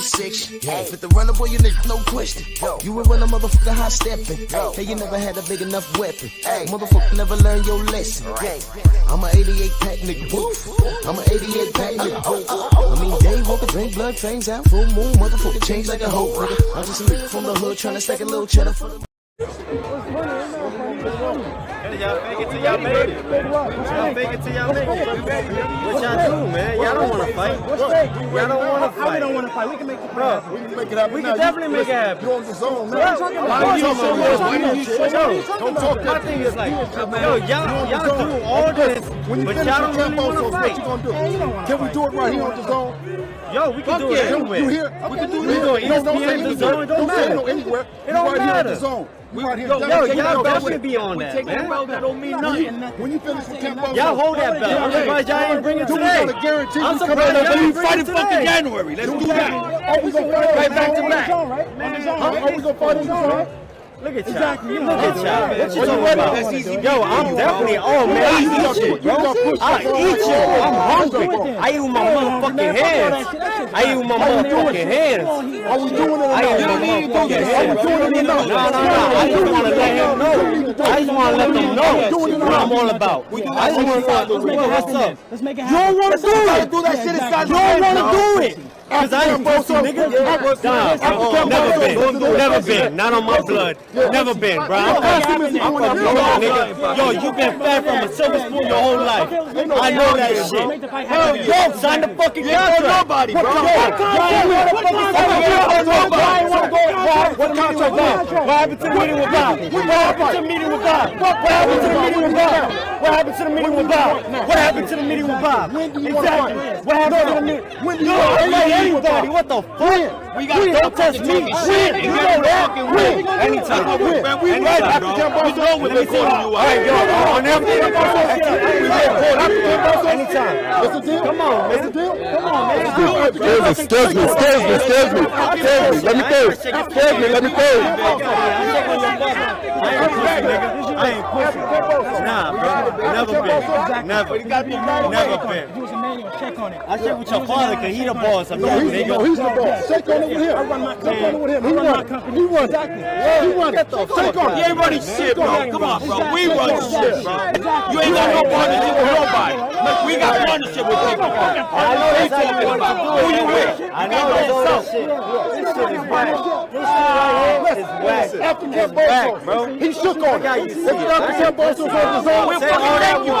section. Fit the runner, boy, you nigga, no question. You would run a motherfucker high stepping. Hey, you never had a big enough weapon. Motherfucker never learned your lesson. I'm a 88 pack nigga, woof. I'm a 88 pack nigga, woof. I mean, day walker, drink blood, trains out, full moon, motherfucker, change like a hoe, nigga. I'm just a nigga from the hood, tryna stack a little cheddar for the. Y'all fake it till y'all make it. Y'all fake it till y'all make it. What y'all do, man? Y'all don't want to fight. Y'all don't want to fight. We don't want to fight. We can make it happen. We can make it happen. We can definitely make it happen. You're on the zone, man. Don't talk that. My thing is like, yo, y'all do all this, but y'all don't really want to fight. Can we do it right here on the zone? Yo, we can do it anywhere. You here? We can do it here. Don't say the zone. It don't matter. Anywhere. It don't matter. We right here. Yo, y'all belt should be on that, man. That don't mean nothing. When you finish with Camp Bozos, y'all hold that belt. I'm surprised y'all ain't bring it today. I'm surprised y'all ain't bring it today. January. Let's do that. Are we going to fight right back to back? Are we going to fight in the zone? Look at y'all. Look at y'all. What you talking about? Yo, I'm definitely, oh man, I eat shit, bro. I eat shit. I'm hungry. I eat with my motherfucking hands. I eat with my motherfucking hands. Are we doing it or not? I eat with my motherfucking hands. No. I just want to let him know. I just want to let them know what I'm all about. I just want to know what's up. Let's make it You don't want to do it. Do that shit inside. You don't want to do it. Cause I ain't pussy, nigga. Never been. Not on my blood. Never been, bro. I'm from nigga. Yo, you been fed from a silver spoon your whole life. I know that shit. Hell, yo, sign the fucking contract. Nobody, bro. What contract? What happened to the meeting with Bob? What happened to the meeting with Bob? What happened to the meeting with Bob? What happened to the meeting with Bob? What happened to the meeting with Bob? Exactly. What happened to the meeting? When do you anybody? What the fuck? We don't test me. Win. You know that. Win. Anytime. Man, we right after Camp Bozos. What's wrong with me calling you out? All right, yo, on them. Anytime. What's the deal? Come on, man. What's the deal? Come on, man. Excuse me. Let me go. I ain't pussy. Nah, bro. Never been. Never been. He was a manual. Check on it. I check with your father because he the boss of that nigga. No, he's the boss. Shake on it with him. I run my company. Shake on it with him. He run it. He run it. He run it. Shake on it. You ain't running shit, bro. Come on, bro. We run shit, bro. You ain't got no partnership with nobody. We got partnership with people. I know that's how you want to do it. Who you with? I know that's all that shit. This shit is whack. This shit right here is whack. After Camp It's whack, Bozos, bro. he shook on it. If you got the Camp Bozos on the zone, We'll fucking take you.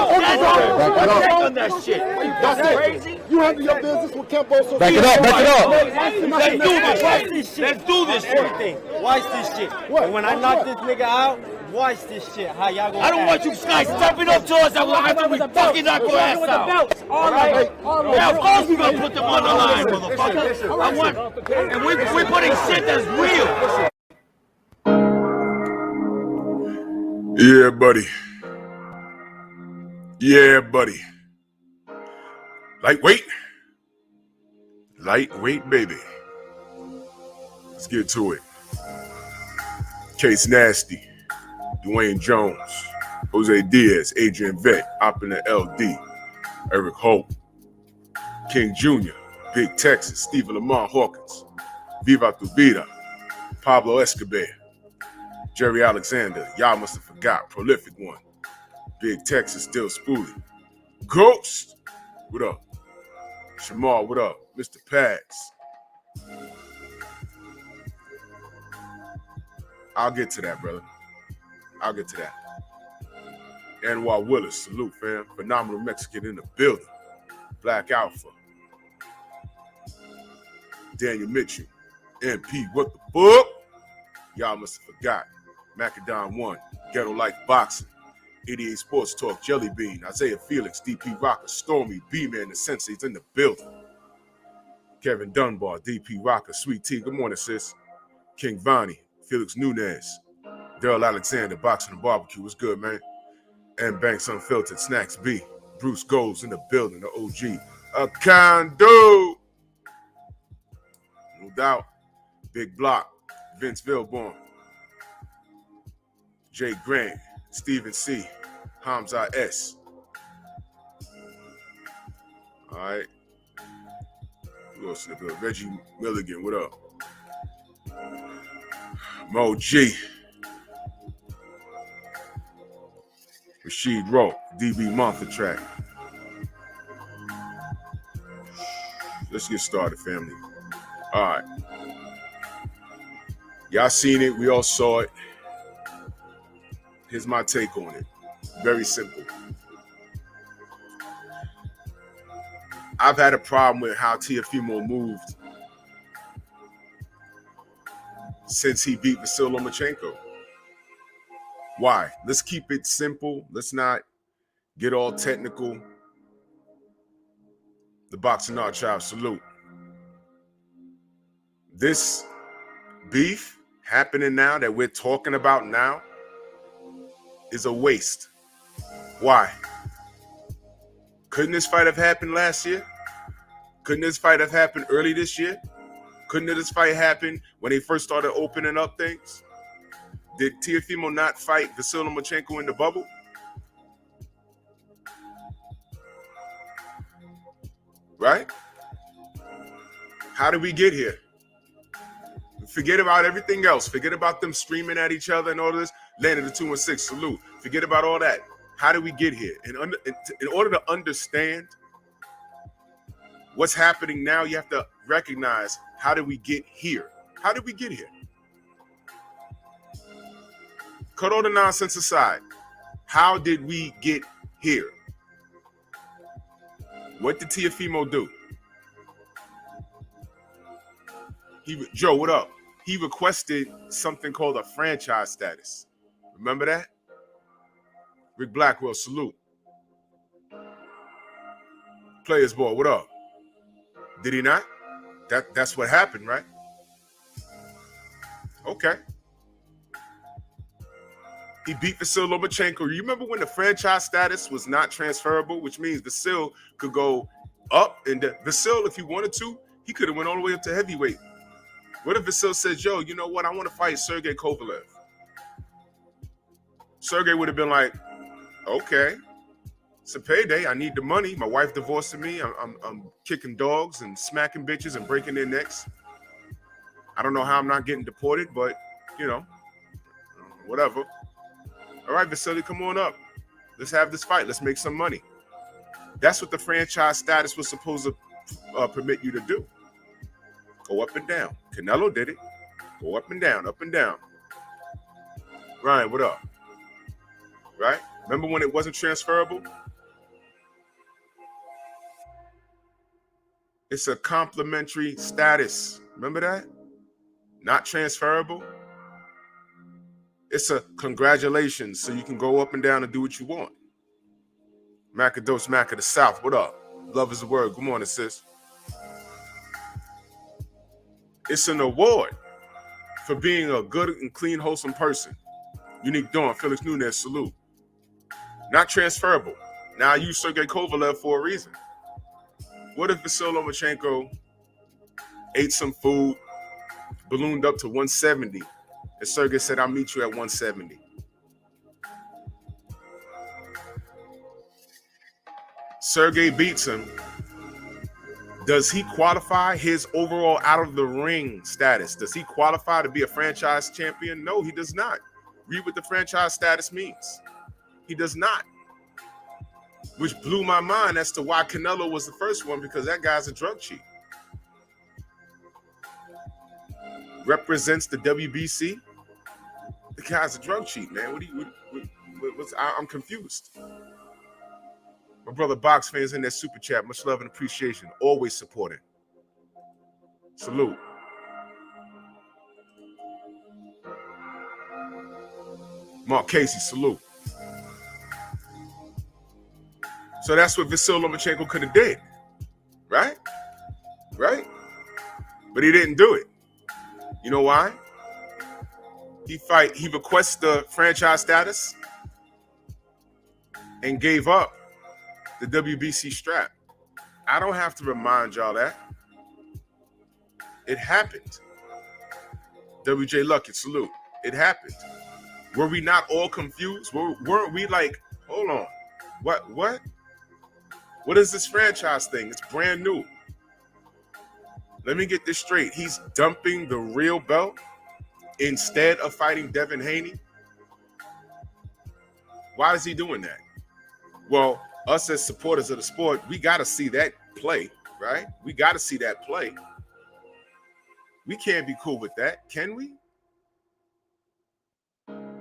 Take on that shit. that's it. You handle your business with Camp Bozos. Back it up. Let's do this. Watch this shit. Let's do this shit. Everything. Watch this shit. And when I knock this nigga out, watch this shit. How y'all gonna I don't want you guys stepping up to us after we fucking knock your ass out. All right. Yeah, of course we gonna put them on the line, motherfucker. I want, and we putting shit that's real. Yeah, buddy. Yeah, buddy. Lightweight, baby. Let's get to it. Case Nasty, Dwayne Jones, Jose Diaz, Adrian Vett, Oppin' LD, Eric Holt, King Jr., Big Texas, Stephen Lamar Hawkins, Viva Tu Vida, Pablo Escobar, Jerry Alexander, y'all must have forgot, Prolific One, Big Texas, Still Spoolie, Ghost, what up? Shamar, what up? Mr. Pads. I'll get to that, brother. I'll get to that. Anwar Willis, salute, fam. Phenomenal Mexican in the building. Black Alpha. Daniel Mitchell. MP, what the fuck? Y'all must have forgot. Macadon 1, Ghetto Life Boxing. 88 Sports Talk, Jelly Bean, Isaiah Felix, DP Rocker, Stormy, B-Man, the Sensei's in the building. Kevin Dunbar, DP Rocker, Sweet Tea, good morning, sis. King Vonnie, Felix Nunez, Daryl Alexander, Boxing and Barbecue, what's good, man? And Banks Unfiltered, Snacks B, Bruce Gold's in the building, the OG. A condo. No doubt. Big Block, Vince Vilborn, Jay Grant, Stephen C, Hamza S. All right. Who else in the building? Reggie Milligan, what up? Mo G. Rashid Rowe, DB Monster Track. Let's get started, family. All right. Y'all seen it. We all saw it. Here's my take on it. Very simple. I've had a problem with how Teofimo moved since he beat Vasyl Lomachenko. Why? Let's keep it simple. Let's not get all technical. The Boxing Art Child, salute. This beef happening now that we're talking about now is a waste. Why? Couldn't this fight have happened last year? Couldn't this fight have happened early this year? Couldn't this fight happen when they first started opening up things? Did Teofimo not fight Vasyl Lomachenko in the bubble? Right? How did we get here? Forget about everything else. Forget about them screaming at each other and all this. Landed the 2-6, salute. Forget about all that. How did we get here? In order to understand what's happening now, you have to recognize, how did we get here? How did we get here? Cut all the nonsense aside. How did we get here? What did Teofimo do? Joe, what up? He requested something called a franchise status. Remember that? Rick Blackwell, salute. Players Ball, what up? Did he not? That's what happened, right? Okay. He beat Vasyl Lomachenko. You remember when the franchise status was not transferable, which means Vasyl could go up, and Vasyl, if he wanted to, he could have went all the way up to heavyweight. What if Vasyl says, yo, you know what? I want to fight Sergey Kovalev. Sergey would have been like, okay, it's a payday. I need the money. My wife divorcing me. I'm kicking dogs and smacking bitches and breaking their necks. I don't know how I'm not getting deported, but, you know, whatever. All right, Vasily, come on up. Let's have this fight. Let's make some money. That's what the franchise status was supposed to permit you to do. Go up and down. Canelo did it. Go up and down, up and down. Ryan, what up? Right? Remember when it wasn't transferable? It's a complimentary status. Remember that? Not transferable. It's a congratulations, so you can go up and down and do what you want. Macados, Mac of the South, what up? Love is a word. Good morning, sis. It's an award for being a good and clean, wholesome person. Unique Dawn, Felix Nunez, salute. Not transferable. Now I use Sergey Kovalev for a reason. What if Vasyl Lomachenko ate some food, ballooned up to 170, and Sergey said, I'll meet you at 170? Sergey beats him. Does he qualify his overall out of the ring status? Does he qualify to be a franchise champion? No, he does not. Read what the franchise status means. He does not. Which blew my mind as to why Canelo was the first one, because that guy's a drug cheat. Represents the WBC. The guy's a drug cheat, man. I'm confused. My brother Box fans in that super chat, much love and appreciation. Always supporting. Salute. Mark Casey, salute. So that's what Vasyl Lomachenko could have did, right? Right? But he didn't do it. You know why? He requested the franchise status and gave up the WBC strap. I don't have to remind y'all that. It happened. WJ Luckett, salute. It happened. Were we not all confused? Weren't we like, hold on, what? What is this franchise thing? It's brand new. Let me get this straight. He's dumping the real belt instead of fighting Devin Haney. Why is he doing that? Well, us as supporters of the sport, we got to see that play, right? We got to see that play. We can't be cool with that, can we?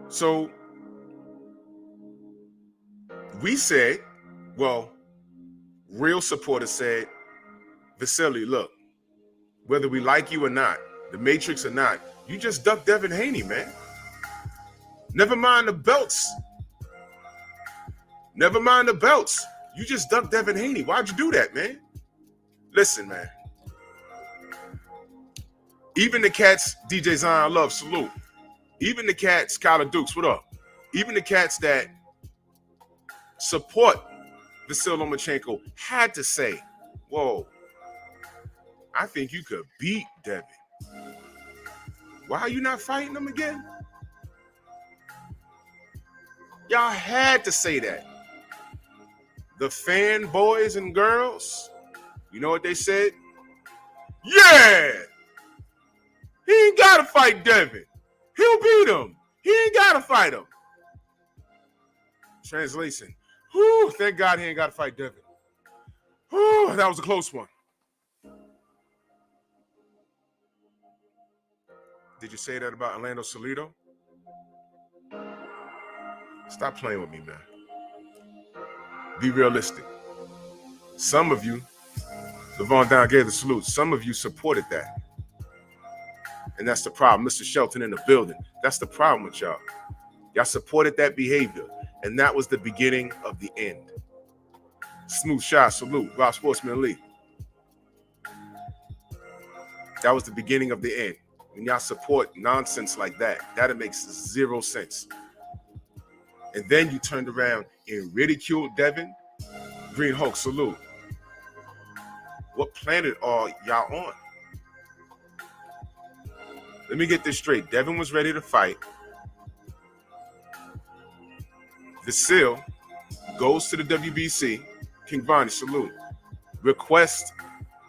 So we said, well, real supporters said, Vasily, look, whether we like you or not, the Matrix or not, you just ducked Devin Haney, man. Never mind the belts. Never mind the belts. You just ducked Devin Haney. Why'd you do that, man? Listen, man. Even the cats, DJ Zion Love, salute. Even the cats, Kyler Dukes, what up? Even the cats that support Vasily Lomachenko had to say, whoa, I think you could beat Devin. Why are you not fighting him again? Y'all had to say that. The fanboys and girls, you know what they said? Yeah! He ain't got to fight Devin. He'll beat him. He ain't got to fight him. Translation. Whew, thank God he ain't got to fight Devin. Whew, that was a close one. Did you say that about Orlando Salido? Stop playing with me, man. Be realistic. Some of you, Levon Down gave the salute. Some of you supported that. And that's the problem. Mr. Shelton in the building. That's the problem with y'all. Y'all supported that behavior. And that was the beginning of the end. Smooth shot, salute. Rob Sportsman Lee. That was the beginning of the end. When y'all support nonsense like that, that makes zero sense. And then you turned around and ridiculed Devin. Green Hulk, salute. What planet are y'all on? Let me get this straight. Devin was ready to fight. Vasily goes to the WBC. King Vonnie, salute. Request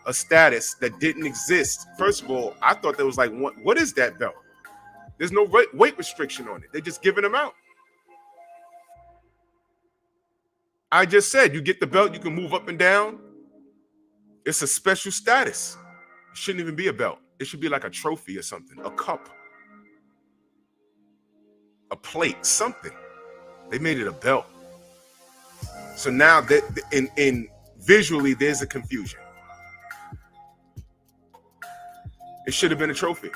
a status that didn't exist. First of all, I thought there was like, what is that belt? There's no weight restriction on it. They're just giving them out. I just said, you get the belt, you can move up and down. It's a special status. It shouldn't even be a belt. It should be like a trophy or something, a cup, a plate, something. They made it a belt. So now that in visually, there's a confusion. It should have been a trophy.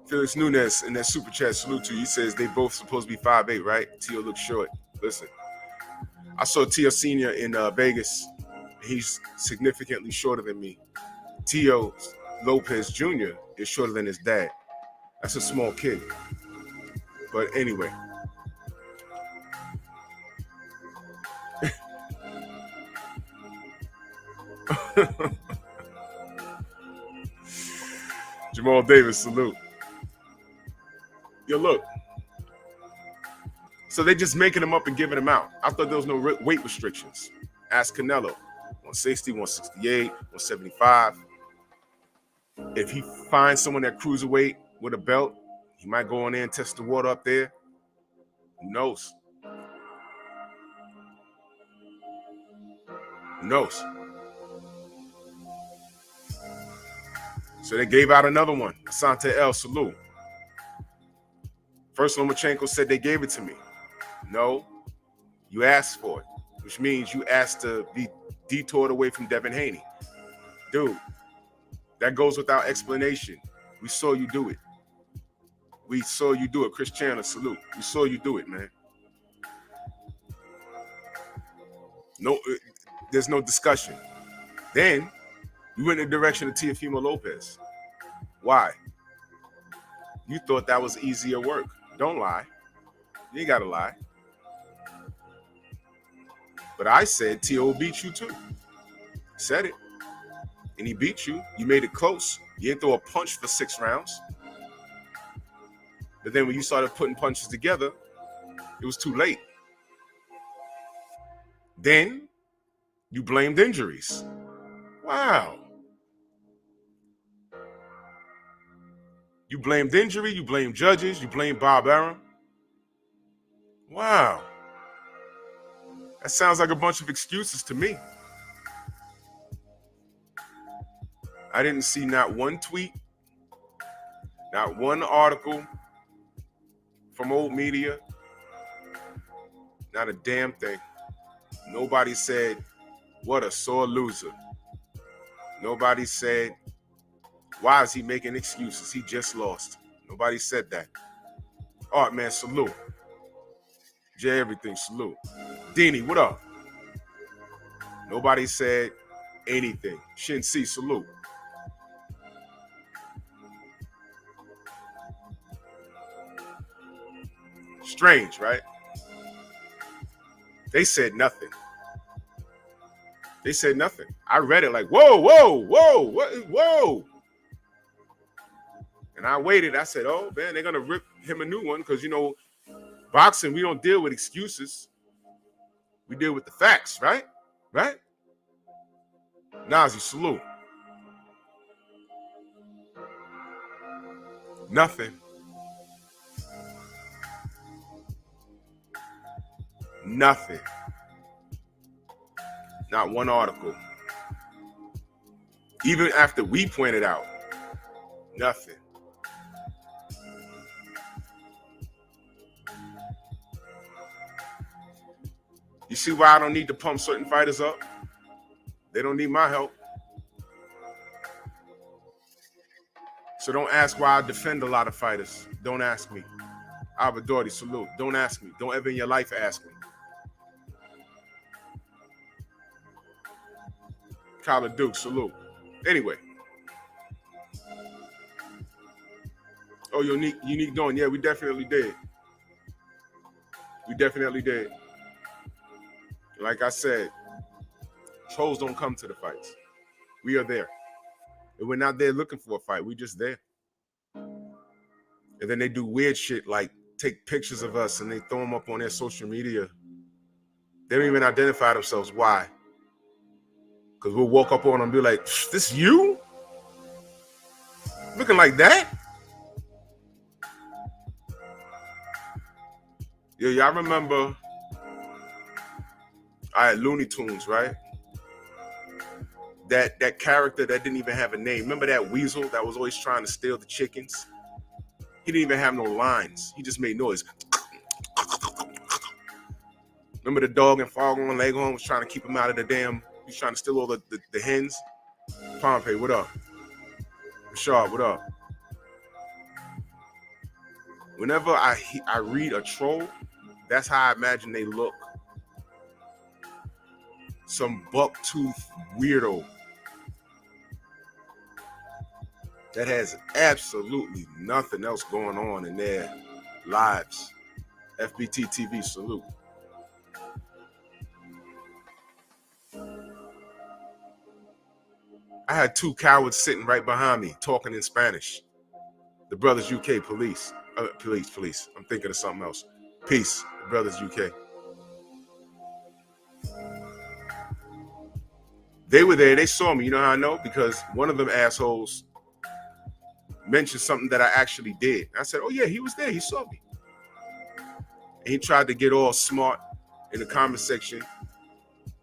Felix Nunez in that super chat, salute to you. He says they both supposed to be 5'8", right? Teo looks short. Listen, I saw Teo Sr. in Vegas. He's significantly shorter than me. Teo Lopez Jr. is shorter than his dad. That's a small kid. But anyway. Jamal Davis, salute. Yo, look. So they're just making them up and giving them out. I thought there was no weight restrictions. Ask Canelo. 160, 168, 175. If he finds someone at cruiserweight with a belt, he might go on there and test the water up there. Who knows? Who knows? So they gave out another one. Asante El, salute. First, Lomachenko said they gave it to me. No, you asked for it, which means you asked to be detoured away from Devin Haney. Dude, that goes without explanation. We saw you do it. We saw you do it. Chris Chandler, salute. We saw you do it, man. No, there's no discussion. Then you went in the direction of Teofimo Lopez. Why? You thought that was easier work. Don't lie. You ain't got to lie. But I said Teo will beat you too. Said it. And he beat you. You made it close. You didn't throw a punch for 6 rounds. But then when you started putting punches together, it was too late. Then You blamed injuries. Wow. You blamed injury, you blamed judges, you blamed Bob Arum. Wow. That sounds like a bunch of excuses to me. I didn't see not one tweet, not one article from old media, not a damn thing. Nobody said, what a sore loser. Nobody said, why is he making excuses? He just lost. Nobody said that. All right, man, salute. J everything, salute. Deanie, what up? Nobody said anything. Shin C, salute. Strange, right? They said nothing. They said nothing. I read it like, whoa, whoa, whoa, whoa. And I waited. I said, oh, man, they're going to rip him a new one because, you know, boxing, we don't deal with excuses. We deal with the facts, right? Right? Nazi, salute. Nothing. Nothing. Not one article. Even after we pointed out, nothing. You see why I don't need to pump certain fighters up? They don't need my help. So don't ask why I defend a lot of fighters. Don't ask me. Abadordi, salute. Don't ask me. Don't ever in your life ask me. Kyler Duke, salute. Anyway. Oh, unique Dawn. Yeah, we definitely did. We definitely did. Like I said, trolls don't come to the fights. We are there. And we're not there looking for a fight. We're just there. And then they do weird shit like take pictures of us and they throw them up on their social media. They don't even identify themselves. Why? Because we'll walk up on them and be like, this you? Looking like that? Yeah, y'all remember I had Looney Tunes, right? That character that didn't even have a name. Remember that weasel that was always trying to steal the chickens? He didn't even have no lines. He just made noise. Remember the dog in Foghorn Leghorn was trying to keep him out of the damn, he was trying to steal all the hens? Pompey, what up? Rashad, what up? Whenever I read a troll, that's how I imagine they look. Some buck-toothed weirdo that has absolutely nothing else going on in their lives. FBT TV, salute. I had two cowards sitting right behind me talking in Spanish. The Brothers UK police. Police. I'm thinking of something else. Peace, the Brothers UK. They were there. They saw me. You know how I know? Because one of them assholes mentioned something that I actually did. I said, oh, yeah, he was there. He saw me. And he tried to get all smart in the comment section.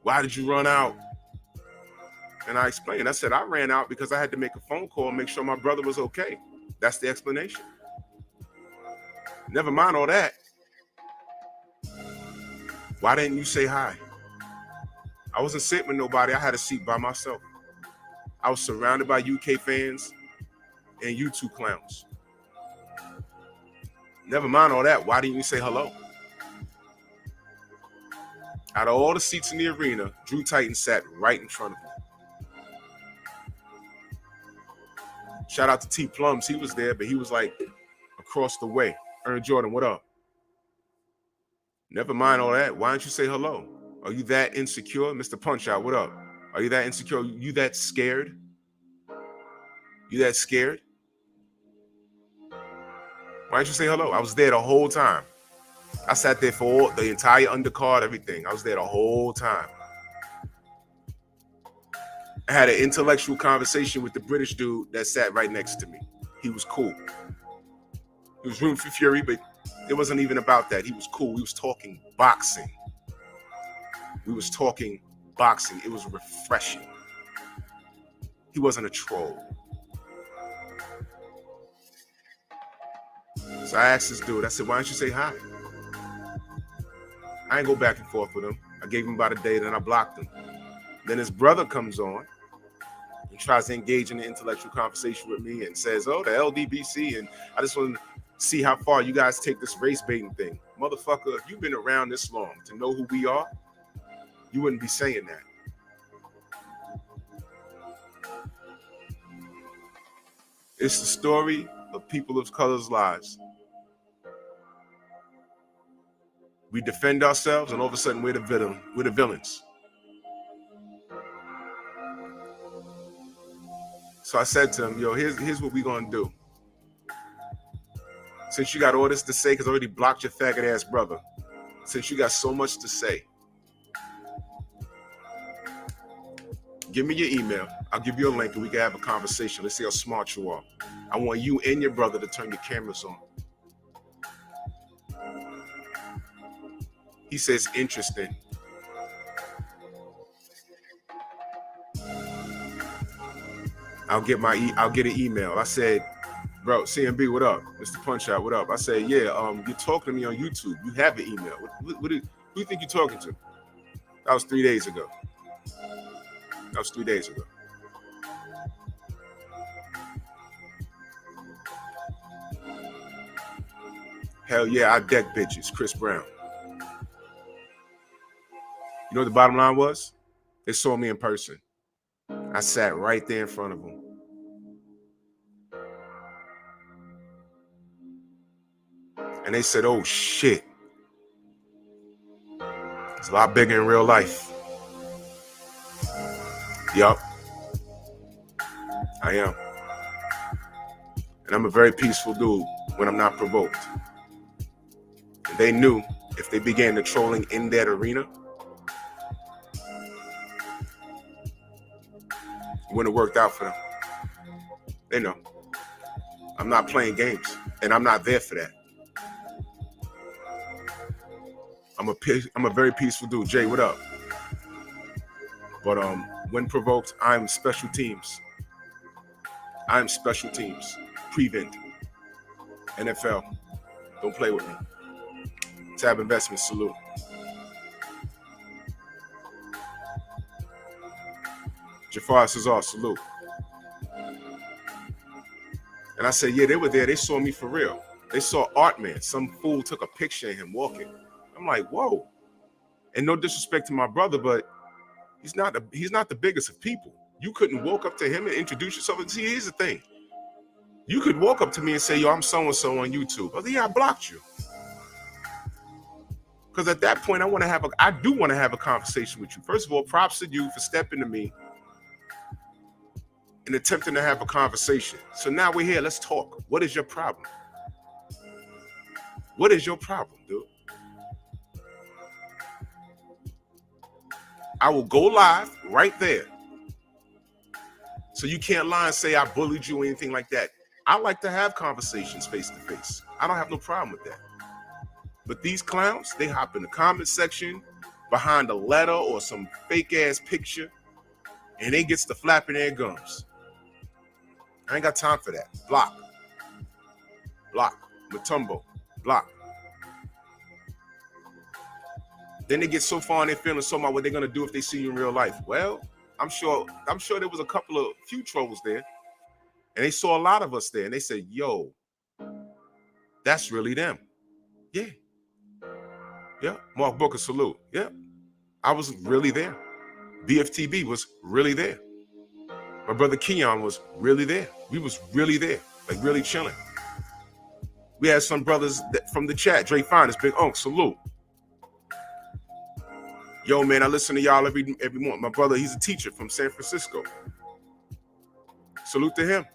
Why did you run out? And I explained. I said, I ran out because I had to make a phone call and make sure my brother was okay. That's the explanation. Never mind all that. Why didn't you say hi? I wasn't sitting with nobody. I had a seat by myself. I was surrounded by UK fans and YouTube clowns. Never mind all that. Why didn't you say hello? Out of all the seats in the arena, Drew Titan sat right in front of me. Shout out to T Plums. He was there, but he was like across the way. Ern Jordan, what up? Never mind all that. Why don't you say hello? Are you that insecure? Mr. Punch Out, what up? Are you that insecure? You that scared? You that scared? Why don't you say hello? I was there the whole time. I sat there for the entire undercard, everything. I was there the whole time. I had an intellectual conversation with the British dude that sat right next to me. He was cool. He was rooting for Fury, but it wasn't even about that. He was cool. We was talking boxing. It was refreshing. He wasn't a troll. So I asked this dude, I said, why don't you say hi? I didn't go back and forth with him. I gave him about a day, then I blocked him. Then his brother comes on and tries to engage in an intellectual conversation with me and says, oh, the LDBC, and I just want to see how far you guys take this race baiting thing. Motherfucker, if you've been around this long to know who we are, you wouldn't be saying that. It's the story of people of color's lives. We defend ourselves, and all of a sudden we're the villains. So I said to him, yo, here's what we're gonna do. Since you got all this to say, because I already blocked your faggot ass brother, since you got so much to say, give me your email. I'll give you a link and we can have a conversation. Let's see how smart you are. I want you and your brother to turn your cameras on. He says, interesting. I'll get an email. I said, bro, CMB, what up? Mr. Punch Out, what up? I said, yeah, you're talking to me on YouTube. You have an email. Who do you think you're talking to? That was 3 days ago. Hell yeah, I deck bitches, Chris Brown. You know what the bottom line was? They saw me in person. I sat right there in front of them. And they said, oh shit. It's a lot bigger in real life. Yup. I am. And I'm a very peaceful dude when I'm not provoked. And they knew if they began the trolling in that arena, it wouldn't have worked out for them. They know. I'm not playing games, and I'm not there for that. I'm a very peaceful dude. Jay, what up? But when provoked, I'm special teams. Prevent. NFL. Don't play with me. Tab Investments, salute. Jafar Cesar, salute. And I said, yeah, they were there. They saw me for real. They saw Art Man. Some fool took a picture of him walking. I'm like, whoa. And no disrespect to my brother, but he's not the biggest of people. You couldn't walk up to him and introduce yourself. And see, here's the thing. You could walk up to me and say, yo, I'm so-and-so on YouTube. I said, yeah, I blocked you. Because at that point, I do want to have a conversation with you. First of all, props to you for stepping to me and attempting to have a conversation. So now we're here. Let's talk. What is your problem? What is your problem, dude? I will go live right there. So you can't lie and say I bullied you or anything like that. I like to have conversations face to face. I don't have no problem with that. But these clowns, they hop in the comment section behind a letter or some fake ass picture, and they gets to flapping their gums. I ain't got time for that. Block. Matumbo. Block. Then they get so far in their feelings so about what they're gonna do if they see you in real life. Well, I'm sure there was a few trolls there, and they saw a lot of us there, and they said, yo, that's really them. Yeah. Mark Booker, salute. Yeah. I was really there. BFTB was really there. My brother Keon was really there. We was really there, like really chilling. We had some brothers from the chat. Dre Fine, Big Unc, salute. Yo, man, I listen to y'all every morning. My brother, he's a teacher from San Francisco. Salute to him.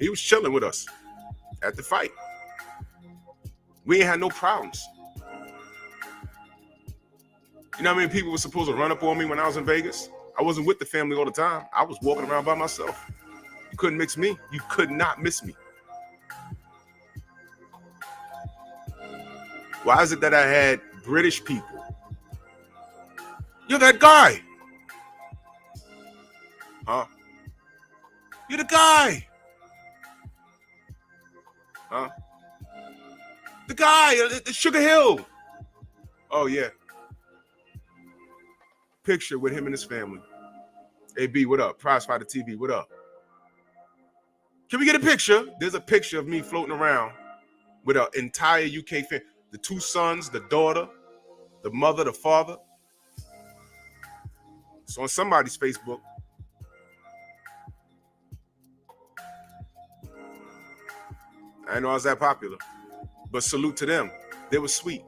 He was chilling with us at the fight. We ain't had no problems. You know how many people were supposed to run up on me when I was in Vegas? I wasn't with the family all the time. I was walking around by myself. You couldn't mix me. You could not miss me. Why is it that I had British people? You're that guy. Huh? You're the guy. Huh? The guy at Sugar Hill. Oh, yeah. Picture with him and his family. Hey, B, what up? Prizefighter TV, what up? Can we get a picture? There's a picture of me floating around with an entire UK family. The 2 sons, the daughter, the mother, the father. It's on somebody's Facebook. I didn't know I was that popular. But salute to them. They were sweet.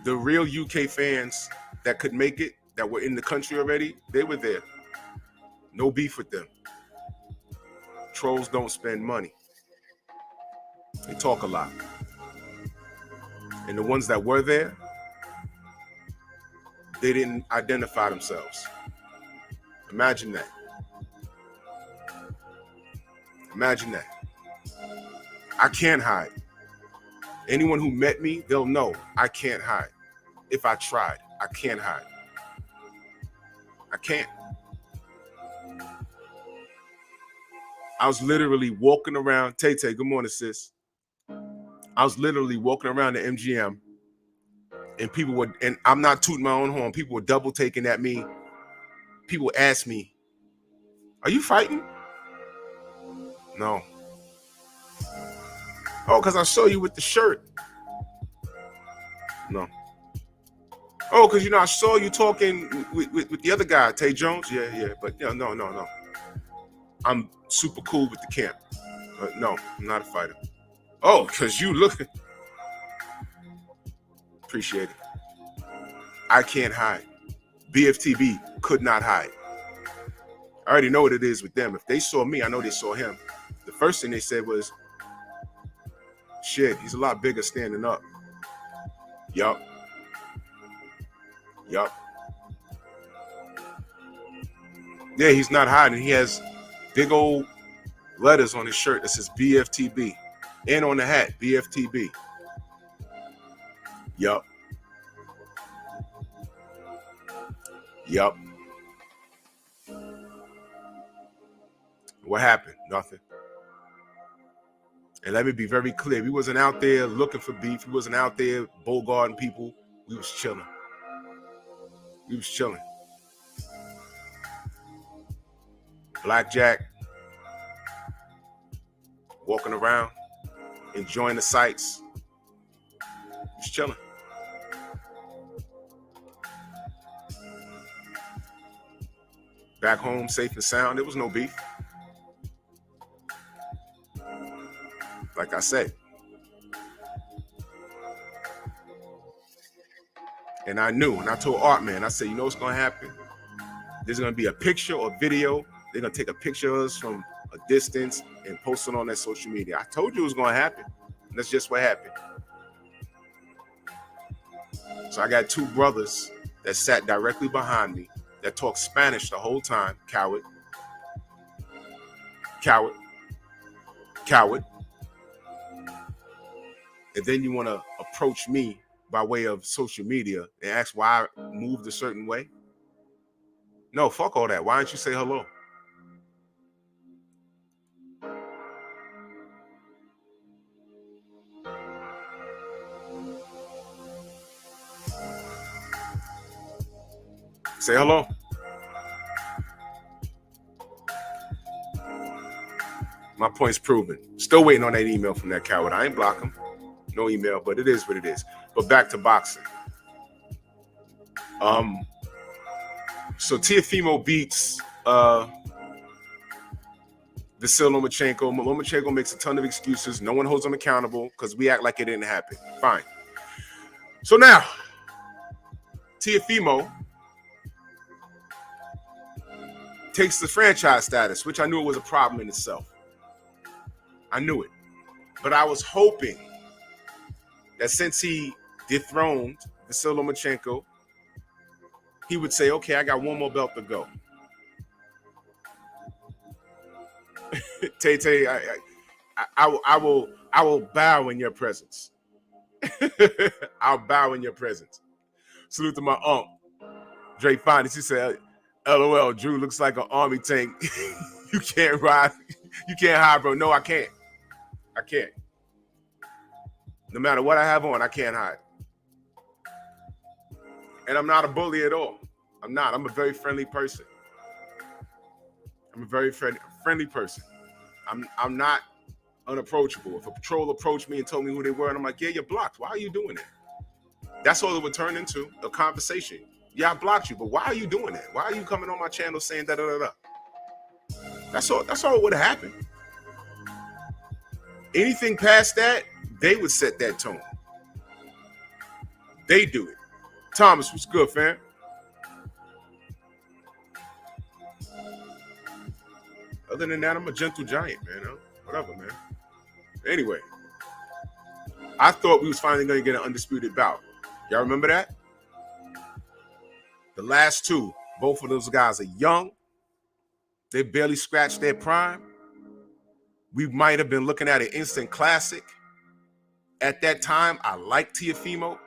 The real UK fans that could make it, that were in the country already, they were there. No beef with them. Trolls don't spend money. They talk a lot. And the ones that were there, they didn't identify themselves. Imagine that. Imagine that. I can't hide. Anyone who met me, they'll know I can't hide. If I tried, I can't hide. I can't. I was literally walking around. Tay, good morning, sis. I was literally walking around the MGM, and people would, and I'm not tooting my own horn, people were double taking at me. People ask me, are you fighting? No. Oh, because I saw you with the shirt. No. Oh, because, I saw you talking with the other guy, Tay Jones. Yeah. But no. I'm super cool with the camp. No, I'm not a fighter. Oh, because you look. Appreciate it. I can't hide. BFTB could not hide. I already know what it is with them. If they saw me, I know they saw him. The first thing they said was, shit, he's a lot bigger standing up. Yup. Yeah, he's not hiding. He has big old letters on his shirt that says BFTB. And on the hat, BFTB. Yup. What happened? Nothing. And let me be very clear. We wasn't out there looking for beef. We wasn't out there bogarting people. We was chilling. Blackjack. Walking around. Enjoying the sights. Just chilling. Back home, safe and sound. There was no beef. Like I said. And I knew, and I told Art Man, I said, you know what's going to happen? There's going to be a picture or video. They're going to take a picture of us from a distance and post it on their social media. I told you it was going to happen. And that's just what happened. So I got 2 brothers that sat directly behind me that talked Spanish the whole time. Coward. And then you want to approach me by way of social media and ask why I moved a certain way? No, fuck all that. Why don't you say hello? Say hello. My point's proven. Still waiting on that email from that coward. I ain't block him. No email, but it is what it is. But back to boxing. So Teofimo beats Vasyl Lomachenko. Lomachenko makes a ton of excuses. No one holds him accountable because we act like it didn't happen. Fine. So now, Teofimo takes the franchise status, which I knew it was a problem in itself. I knew it. But I was hoping that since he dethroned Vasily Lomachenko, he would say, okay, I got one more belt to go. Tay, I will bow in your presence. I'll bow in your presence. Salute to my aunt, Dre Finance. He said, LOL, Drew looks like an army tank. You can't ride. You can't hide, bro. No, I can't. I can't. No matter what I have on, I can't hide. And I'm not a bully at all. I'm not. I'm a very friendly person. I'm a very friendly person. I'm not unapproachable. If a patrol approached me and told me who they were, and I'm like, yeah, you're blocked. Why are you doing that? That's all it would turn into, a conversation. Yeah, I blocked you, but why are you doing that? Why are you coming on my channel saying da-da-da-da? That's all it would have happened. Anything past that, they would set that tone. They do it. Thomas, what's good, fam? Other than that, I'm a gentle giant, man. Whatever, man. Anyway, I thought we was finally going to get an undisputed bout. Y'all remember that? The last two, both of those guys are young. They barely scratched their prime. We might have been looking at an instant classic. At that time, I liked Teofimo.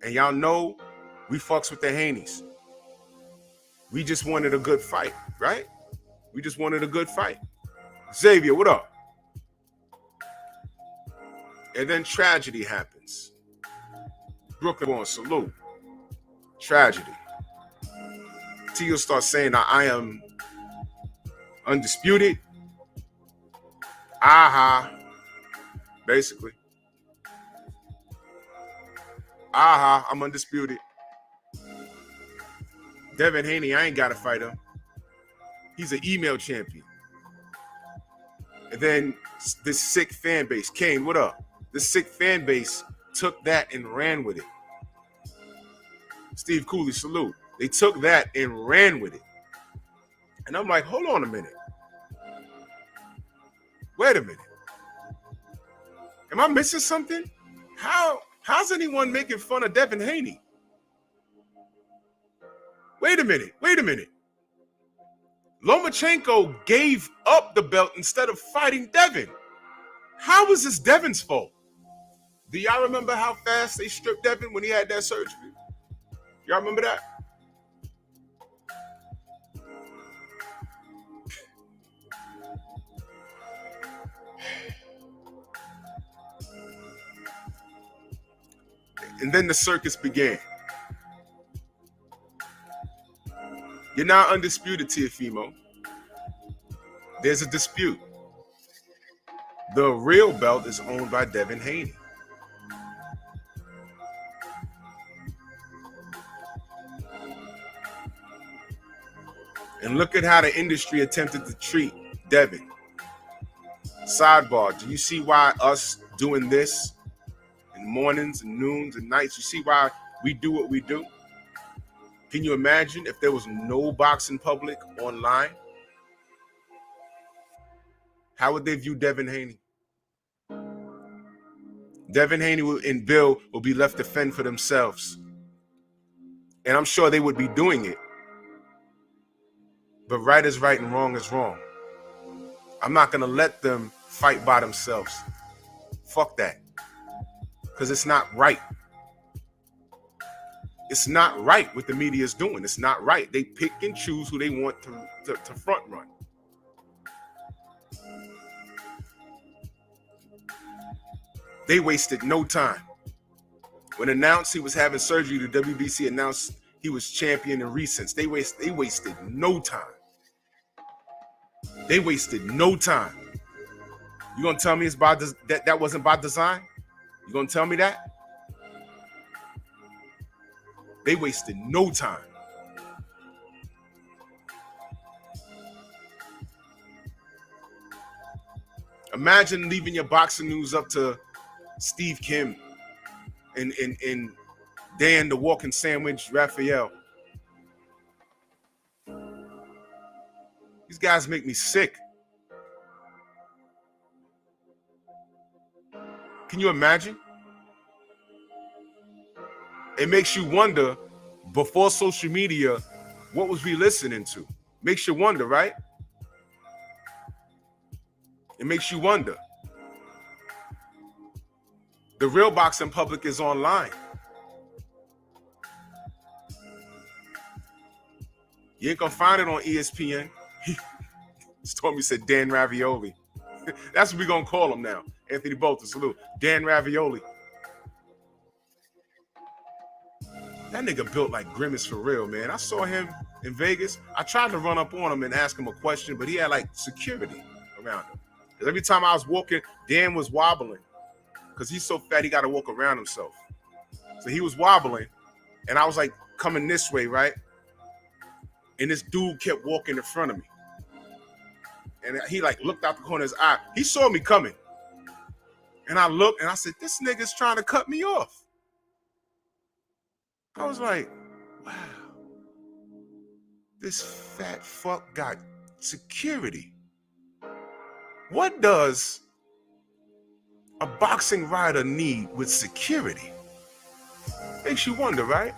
And y'all know we fucks with the Haneys. We just wanted a good fight, right? We just wanted a good fight. Xavier, what up? And then tragedy happens. Brooklyn born, salute. Tragedy. Teo starts saying that I am undisputed. Aha. Basically. Aha, I'm undisputed. Devin Haney, I ain't got to fight him. He's an email champion. And then this sick fan base. Kane, what up? This sick fan base took that and ran with it. Steve Cooley, salute. They took that and ran with it. And I'm like, hold on a minute. Wait a minute. Am I missing something? How's anyone making fun of Devin Haney? Wait a minute. Lomachenko gave up the belt instead of fighting Devin. How was this Devin's fault? Do y'all remember how fast they stripped Devin when he had that surgery? Y'all remember that? And then the circus began. You're not undisputed, Teofimo. There's a dispute. The real belt is owned by Devin Haney. And look at how the industry attempted to treat Devin. Sidebar, do you see why us doing this in mornings and noons and nights, you see why we do what we do? Can you imagine if there was no boxing public online? How would they view Devin Haney? Devin Haney and Bill will be left to fend for themselves. And I'm sure they would be doing it. But right is right and wrong is wrong. I'm not going to let them fight by themselves. Fuck that. Because it's not right. It's not right what the media is doing. It's not right. They pick and choose who they want to front run. They wasted no time. When announced he was having surgery, the WBC announced he was champion in recents. They wasted no time. They wasted no time. You gonna tell me it's by that wasn't by design? You gonna tell me that? They wasted no time. Imagine leaving your boxing news up to Steve Kim and Dan the Walking Sandwich Raphael. These guys make me sick. Can you imagine? it makes you wonder, before social media, what was we listening to? Makes you wonder, right? It makes you wonder. The real boxing public is online. You ain't gonna find it on ESPN. Stormy said Dan Ravioli. That's what we gonna call him now. Anthony Bolton, salute. Dan Ravioli. That nigga built like Grimace for real, man. I saw him in Vegas. I tried to run up on him and ask him a question, but he had like security around him. Because every time I was walking, Dan was wobbling. Because he's so fat, he got to walk around himself. So he was wobbling, and I was like coming this way, right? And this dude kept walking in front of me. And he like looked out the corner of his eye. He saw me coming. And I looked and I said, this nigga's trying to cut me off. I was like, wow. This fat fuck got security. What does a boxing rider need with security? Makes you wonder, right?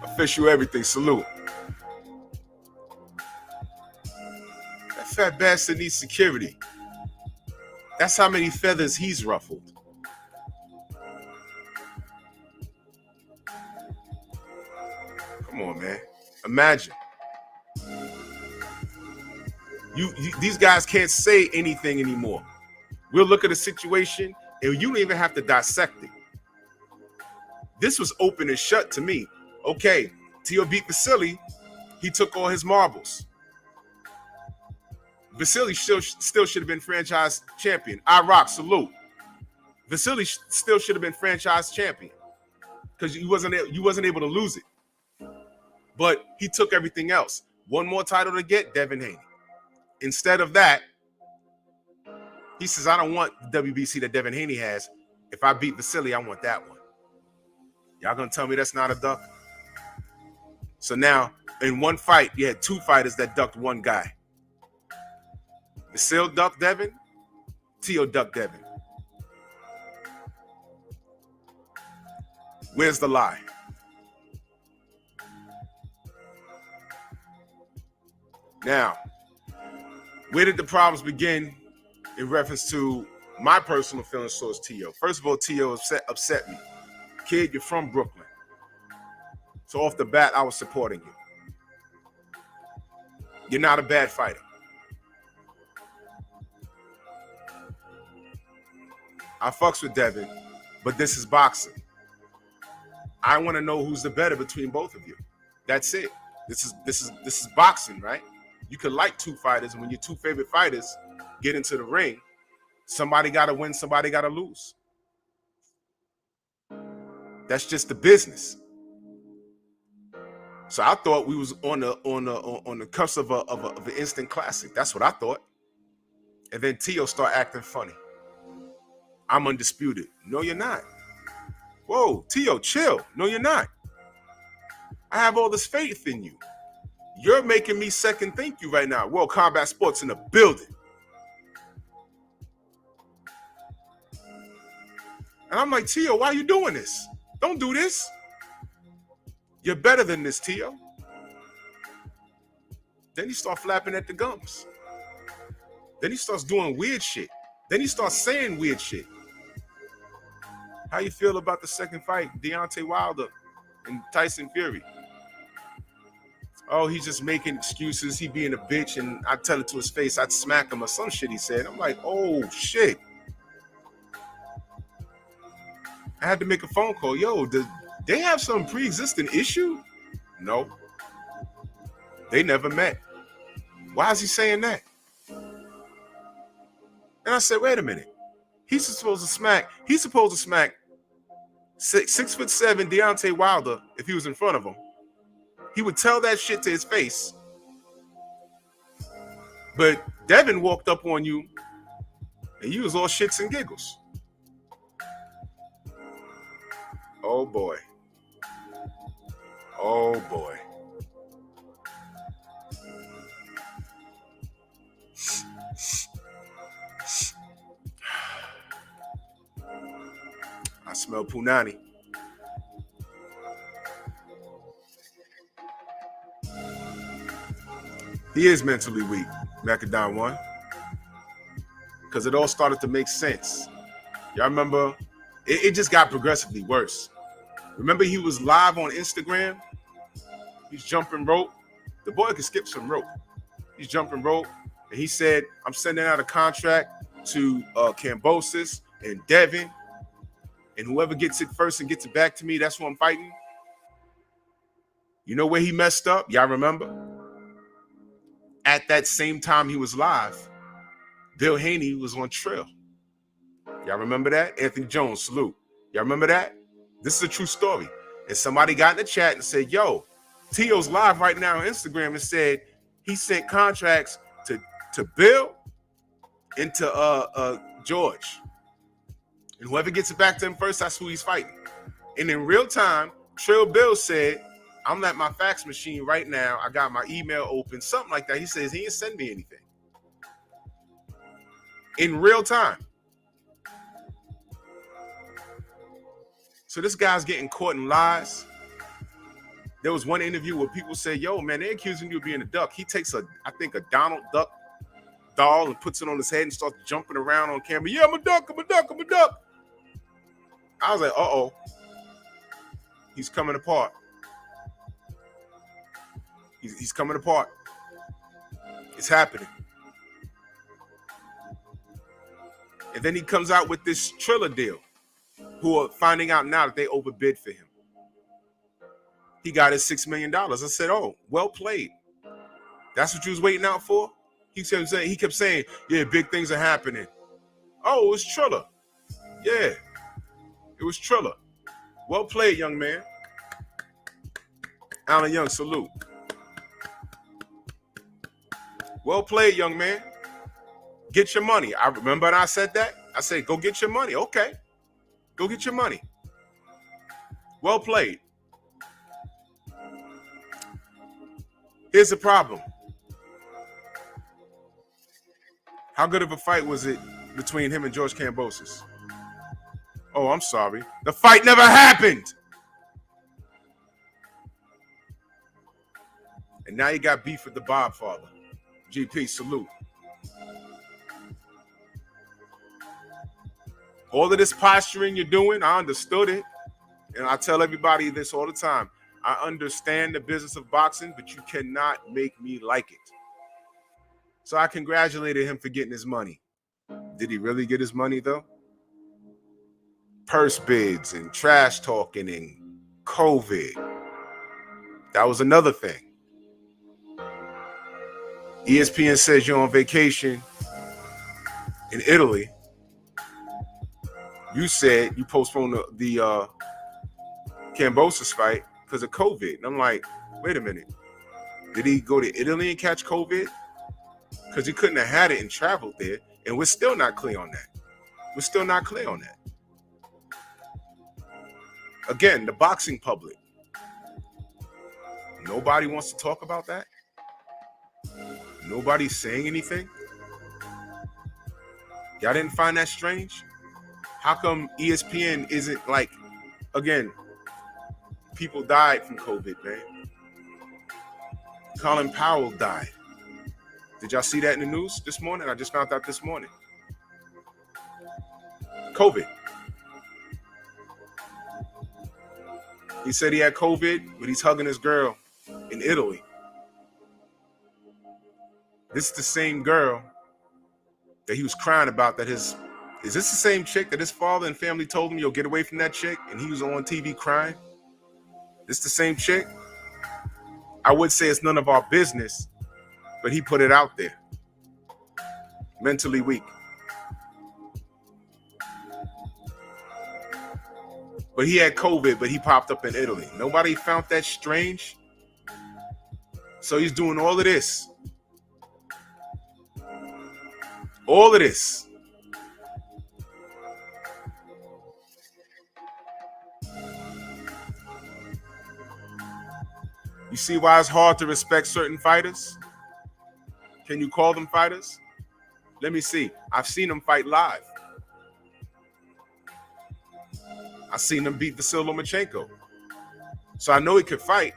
Official everything, salute. That fat bastard needs security. That's how many feathers he's ruffled. Come on, man. Imagine. These guys can't say anything anymore. We'll look at a situation and you don't even have to dissect it. This was open and shut to me. Okay, Teo beat Vasily. He took all his marbles. Vasily still should have been franchise champion. I rock, salute. Vasily still should have been franchise champion because you wasn't able to lose it. But he took everything else. One more title to get, Devin Haney. Instead of that, he says, I don't want the WBC that Devin Haney has. If I beat Vasily, I want that one. Y'all gonna tell me that's not a duck? So now, in one fight, you had two fighters that ducked one guy. Vasily ducked Devin, Teo ducked Devin. Where's the lie? Now, where did the problems begin in reference to my personal feelings towards Teo? First of all, Teo upset me. Kid, you're from Brooklyn. So off the bat, I was supporting you. You're not a bad fighter. I fucks with Devin, but this is boxing. I want to know who's the better between both of you. That's it. This is boxing, right? You could like two fighters, and when your two favorite fighters get into the ring, somebody got to win, somebody got to lose. That's just the business. So I thought we was on the cusp of an instant classic. That's what I thought. And then Teo start acting funny. I'm undisputed. No, you're not. Whoa, Teo, chill. No, you're not. I have all this faith in you. You're making me second think you right now. World Combat Sports in the building. And I'm like, Teo, why are you doing this? Don't do this. You're better than this, Teo. Then he starts flapping at the gums. Then he starts doing weird shit. Then he starts saying weird shit. How you feel about the second fight, Deontay Wilder and Tyson Fury? Oh, he's just making excuses. He being a bitch, and I tell it to his face. I'd smack him or some shit he said. I'm like, oh, shit. I had to make a phone call. Yo, did they have some pre-existing issue? No. They never met. Why is he saying that? And I said, wait a minute. He's supposed to smack 6'7" Deontay Wilder if he was in front of him. He would tell that shit to his face. But Devin walked up on you and you was all shits and giggles. Oh boy. Oh boy. Smell punani. He is mentally weak, Macadon one. Because it all started to make sense. Y'all remember? It just got progressively worse. Remember he was live on Instagram? He's jumping rope. The boy can skip some rope. He's jumping rope. And he said, I'm sending out a contract to Cambosis and Devin. And whoever gets it first and gets it back to me, that's who I'm fighting. You know where he messed up? Y'all remember? At that same time he was live, Bill Haney was on Trill. Y'all remember that? Anthony Jones, salute. Y'all remember that? This is a true story. And somebody got in the chat and said, yo, Teo's live right now on Instagram and said he sent contracts to Bill and to George. And whoever gets it back to him first, that's who he's fighting. And in real time, Trill Bill said, I'm at my fax machine right now. I got my email open, something like that. He says he didn't send me anything. In real time. So this guy's getting caught in lies. There was one interview where people say, yo, man, they're accusing you of being a duck. He takes I think a Donald Duck doll and puts it on his head and starts jumping around on camera. Yeah, I'm a duck, I'm a duck, I'm a duck. I was like, uh-oh. He's coming apart. He's coming apart. It's happening. And then he comes out with this Triller deal, who are finding out now that they overbid for him. He got his $6 million. I said, oh, well played. That's what you was waiting out for? He kept saying, yeah, big things are happening. Oh, it was Triller. Yeah, it was Triller. Well played, young man. Alan Young, salute. Well played, young man. Get your money. I remember when I said that. I said, go get your money. Okay. Go get your money. Well played. Here's the problem. How good of a fight was it between him and George Cambosis? Oh, I'm sorry. The fight never happened. And now you got beef with the Bob father. GP, salute. All of this posturing you're doing, I understood it. And I tell everybody this all the time. I understand the business of boxing, but you cannot make me like it. So I congratulated him for getting his money. Did he really get his money, though? Purse bids and trash talking and COVID. That was another thing. ESPN says you're on vacation in Italy. You said you postponed the Cambosis fight because of COVID. And I'm like, wait a minute. Did he go to Italy and catch COVID? Because he couldn't have had it and traveled there. And we're still not clear on that. We're still not clear on that. Again, the boxing public. Nobody wants to talk about that. Nobody's saying anything. Y'all didn't find that strange? How come ESPN isn't like, again, people died from COVID, man. Colin Powell died. Did y'all see that in the news this morning? I just found out this morning. COVID. He said he had COVID, but he's hugging his girl in Italy. This is the same girl that he was crying about that is this the same chick that his father and family told him, yo, get away from that chick? And he was on TV crying. This the same chick? I would say it's none of our business, but he put it out there. Mentally weak. But he had COVID, but he popped up in Italy. Nobody found that strange. So he's doing all of this. All of this. You see why it's hard to respect certain fighters? Can you call them fighters? Let me see. I've seen them fight live. I seen him beat Vasyl Lomachenko. So I know he could fight,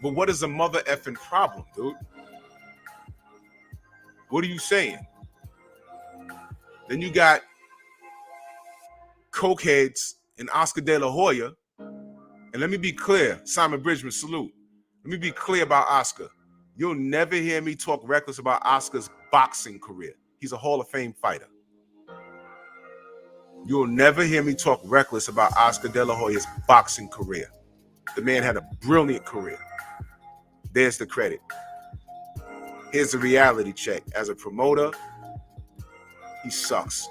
but what is the mother effing problem, dude? What are you saying? Then you got cokeheads and Oscar De La Hoya. And let me be clear, Simon Bridgman, salute. Let me be clear about Oscar. You'll never hear me talk reckless about Oscar's boxing career. He's a Hall of Fame fighter. You'll never hear me talk reckless about Oscar De La Hoya's boxing career. The man had a brilliant career. There's the credit. Here's the reality check. As a promoter, he sucks.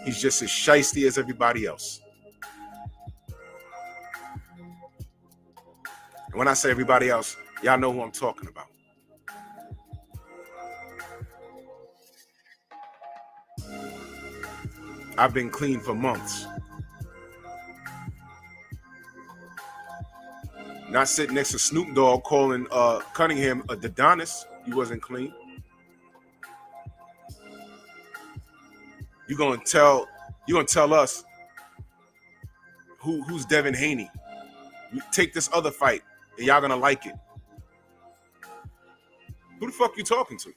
He's just as shiesty as everybody else. And when I say everybody else, y'all know who I'm talking about. I've been clean for months. Not sitting next to Snoop Dogg calling Cunningham a Dodonis. He wasn't clean. You're gonna tell us who's Devin Haney. You take this other fight and y'all gonna like it. Who the fuck you talking to?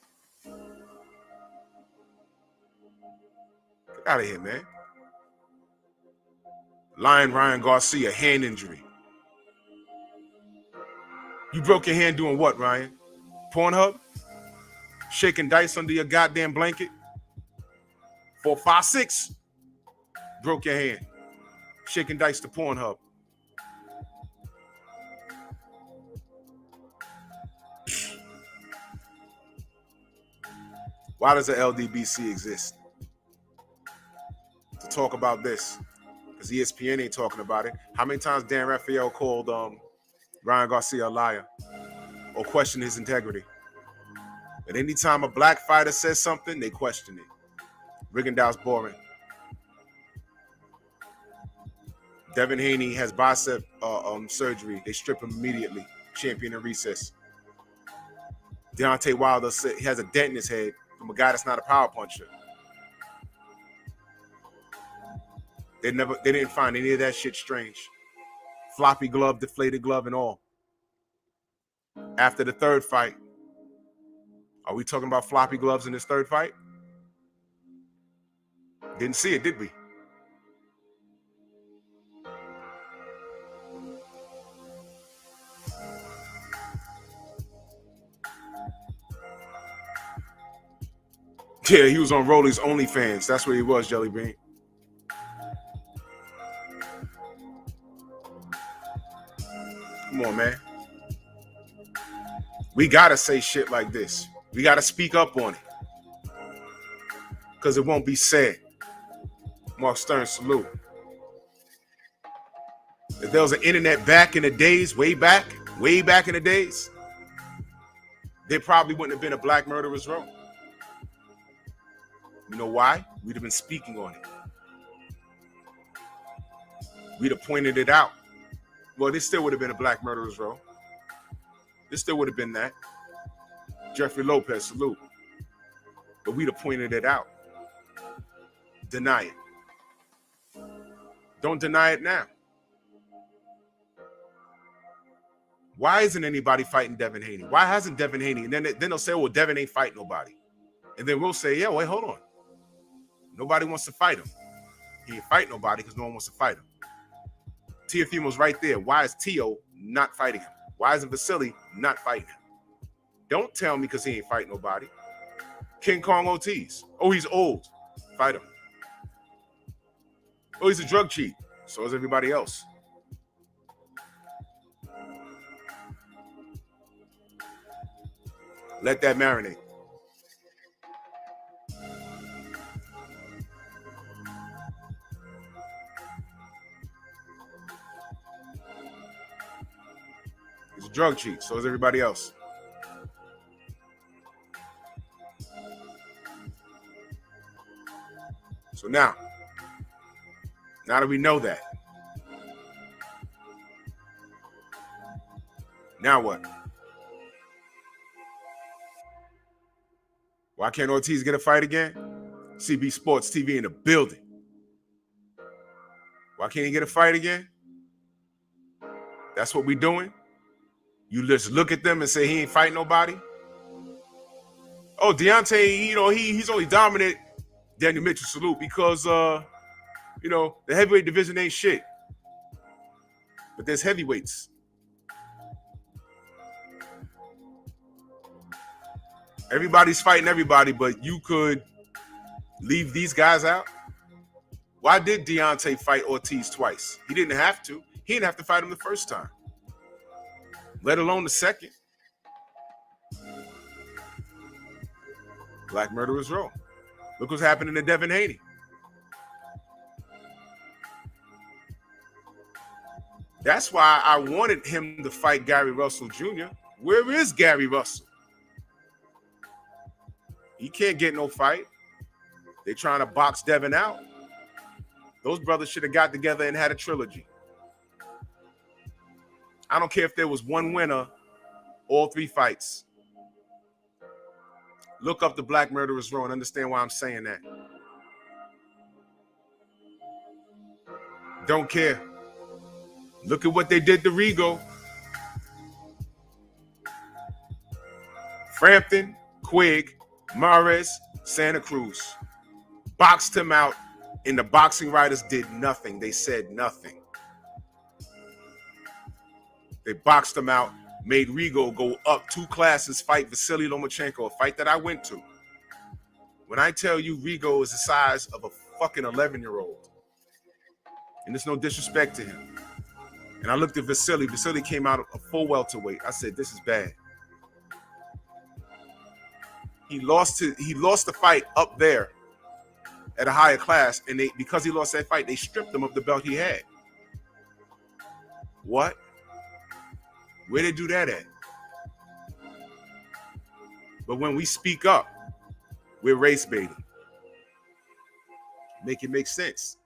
Get out of here, man. Ryan Garcia, hand injury. You broke your hand doing what, Ryan? Pornhub? Shaking dice under your goddamn blanket? 456. Broke your hand. Shaking dice to Pornhub. Why does the LDBC exist? To talk about this. Because ESPN ain't talking about it. How many times Dan Raphael called Ryan Garcia a liar or questioned his integrity? But anytime a black fighter says something, they question it. Rigondeaux's boring. Devin Haney has bicep surgery. They strip him immediately. Champion in recess. Deontay Wilder he has a dent in his head from a guy that's not a power puncher. They didn't find any of that shit strange. Floppy glove, deflated glove, and all. After the third fight, are we talking about floppy gloves in this third fight? Didn't see it, did we? Yeah, he was on Rolly's OnlyFans. That's where he was, Jelly Bean. Come on, man. We gotta say shit like this. We gotta speak up on it. Because it won't be said. Mark Stern, salute. If there was an internet back in the days, way back in the days, there probably wouldn't have been a Black Murderers Row. You know why? We'd have been speaking on it. We'd have pointed it out. Well, this still would have been a Black Murderers Row. This still would have been that. Jeffrey Lopez, salute. But we'd have pointed it out. Deny it. Don't deny it now. Why isn't anybody fighting Devin Haney? Why hasn't Devin Haney? And then they'll say, well, Devin ain't fighting nobody. And then we'll say, yeah, wait, hold on. Nobody wants to fight him. He ain't fight nobody because no one wants to fight him. Teofimo's right there. Why is Teo not fighting him? Why isn't Vasily not fighting him? Don't tell me because he ain't fighting nobody. King Kong Ortiz. Oh, he's old. Fight him. Oh, he's a drug cheat. So is everybody else. Let that marinate. He's a drug cheat. So is everybody else. So now that we know that, now what? Why can't Ortiz get a fight again? CB Sports TV in the building. Why can't he get a fight again? That's what we doing? You just look at them and say he ain't fighting nobody? Oh, Deontay, he's only dominant, Daniel Mitchell, salute, because, the heavyweight division ain't shit. But there's heavyweights. Everybody's fighting everybody, but you could leave these guys out? Why did Deontay fight Ortiz twice? He didn't have to. He didn't have to fight him the first time, let alone the second. Black Murderers Row. Look what's happening to Devin Haney. That's why I wanted him to fight Gary Russell Jr. Where is Gary Russell? He can't get no fight. They're trying to box Devin out. Those brothers should have got together and had a trilogy. I don't care if there was one winner, all 3 fights. Look up the Black Murderers Row and understand why I'm saying that. Don't care. Look at what they did to Rigo. Frampton, Quigg, Mares, Santa Cruz. Boxed him out, and the boxing writers did nothing. They said nothing. They boxed him out, made Rigo go up 2 classes, fight Vasily Lomachenko, a fight that I went to. When I tell you Rigo is the size of a fucking 11-year-old, and there's no disrespect to him. And I looked at Vasily. Vasily came out a full welterweight. I said, this is bad. He lost the fight up there at a higher class, and because he lost that fight, they stripped him of the belt he had. What? Where they do that at? But when we speak up, we're race baiting. Make it make sense.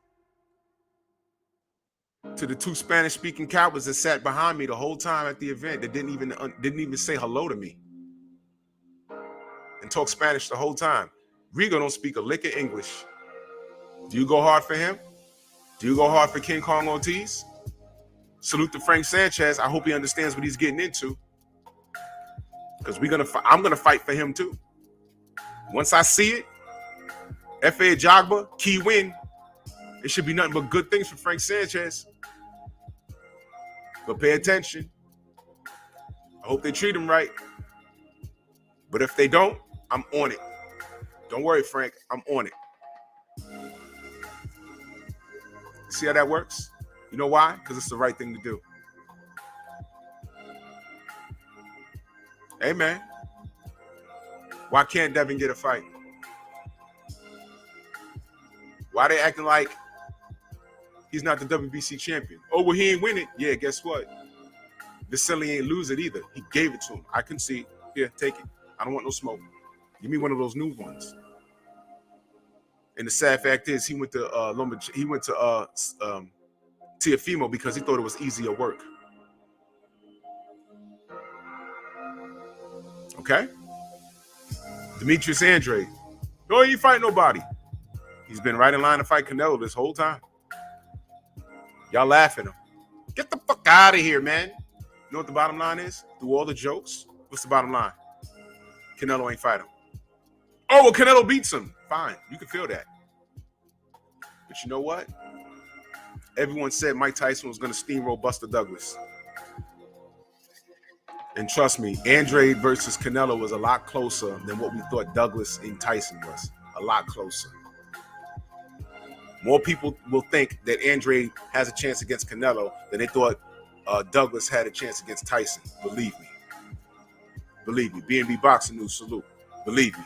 To the 2 Spanish-speaking cowards that sat behind me the whole time at the event that didn't even say hello to me and talk Spanish the whole time. Rigo don't speak a lick of English. Do you go hard for him? Do you go hard for King Kong Ortiz? Salute to Frank Sanchez. I hope he understands what he's getting into, because I'm gonna fight for him too. Once I see it, F.A. Jagba, key win. It should be nothing but good things for Frank Sanchez. But pay attention. I hope they treat him right. But if they don't, I'm on it. Don't worry, Frank. I'm on it. See how that works? You know why? Because it's the right thing to do. Hey, man. Why can't Devin get a fight? Why they acting like he's not the WBC champion? Oh, well, he ain't win it. Yeah, guess what? Vasily ain't lose it either. He gave it to him. I concede. Here, take it. I don't want no smoke. Give me one of those new ones. And the sad fact is, he went to Teofimo because he thought it was easier work. Okay? Demetrius Andrade. No, he ain't fight nobody. He's been right in line to fight Canelo this whole time. Y'all laugh at him. Get the fuck out of here, man. You know what the bottom line is? Through all the jokes, what's the bottom line? Canelo ain't fight him. Oh, well, Canelo beats him. Fine. You can feel that. But you know what? Everyone said Mike Tyson was going to steamroll Buster Douglas. And trust me, Andrade versus Canelo was a lot closer than what we thought Douglas and Tyson was. A lot closer. More people will think that Andrade has a chance against Canelo than they thought Douglas had a chance against Tyson. Believe me. Believe me. B&B Boxing News, salute. Believe me.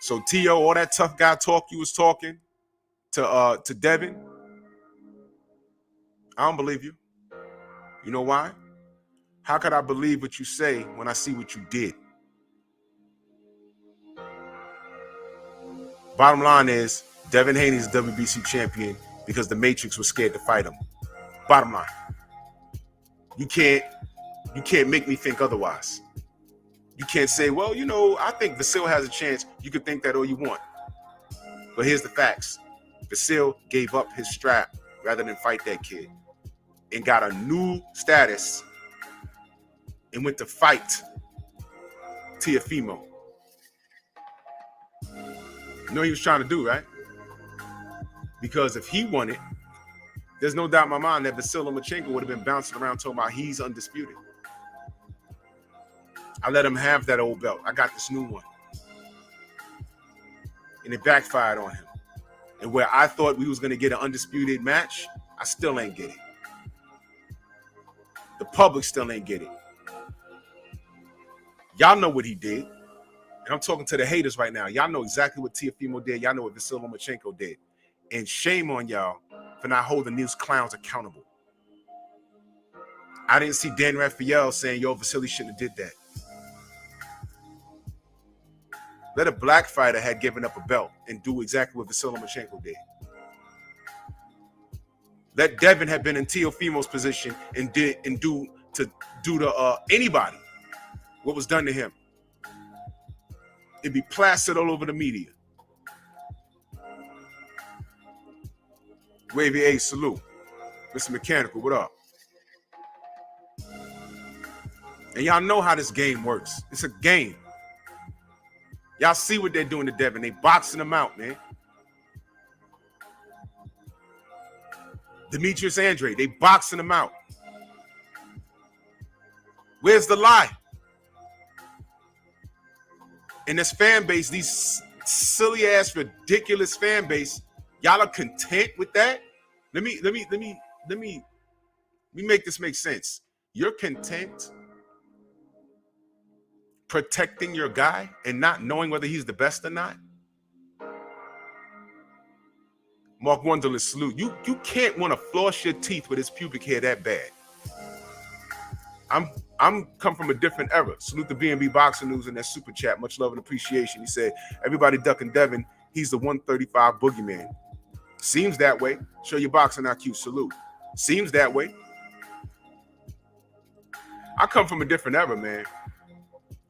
So Teo, all that tough guy talk you was talking to Devin, I don't believe you. You know why? How could I believe what you say when I see what you did? Bottom line is, Devin Haney is WBC champion because the Matrix was scared to fight him. Bottom line. You can't make me think otherwise. You can't say, well, you know, I think Vasil has a chance. You can think that all you want. But here's the facts. Vasil gave up his strap rather than fight that kid and got a new status and went to fight Teofimo. You know what he was trying to do, right? Because if he won it, there's no doubt in my mind that Vasil Lomachenko would have been bouncing around talking about he's undisputed. I let him have that old belt. I got this new one. And it backfired on him. And where I thought we was going to get an undisputed match, I still ain't get it. The public still ain't get it. Y'all know what he did. And I'm talking to the haters right now. Y'all know exactly what Teofimo did. Y'all know what Vasil Lomachenko did. And shame on y'all for not holding these clowns accountable. I didn't see Dan Raphael saying, yo, Vasily shouldn't have did that. Let a black fighter had given up a belt and do exactly what Vasil Lomachenko did. Let Devin have been in Teofimo's position and do to anybody what was done to him. It'd be plastered all over the media. Wavy A, salute. Mr. Mechanical, what up? And y'all know how this game works. It's a game. Y'all see what they're doing to Devin. They boxing him out, man. Demetrius Andre, they boxing him out. Where's the lie? And this fan base, these silly ass, ridiculous fan base, y'all are content with that? Let me make this make sense. You're content protecting your guy and not knowing whether he's the best or not? Mark Wonderless, salute. You can't want to floss your teeth with his pubic hair that bad. I'm come from a different era. Salute the B&B Boxing News in that super chat. Much love and appreciation. He said, everybody ducking Devin. He's the 135 boogeyman. Seems that way. Show your boxing IQ. Salute. Seems that way. I come from a different era, man.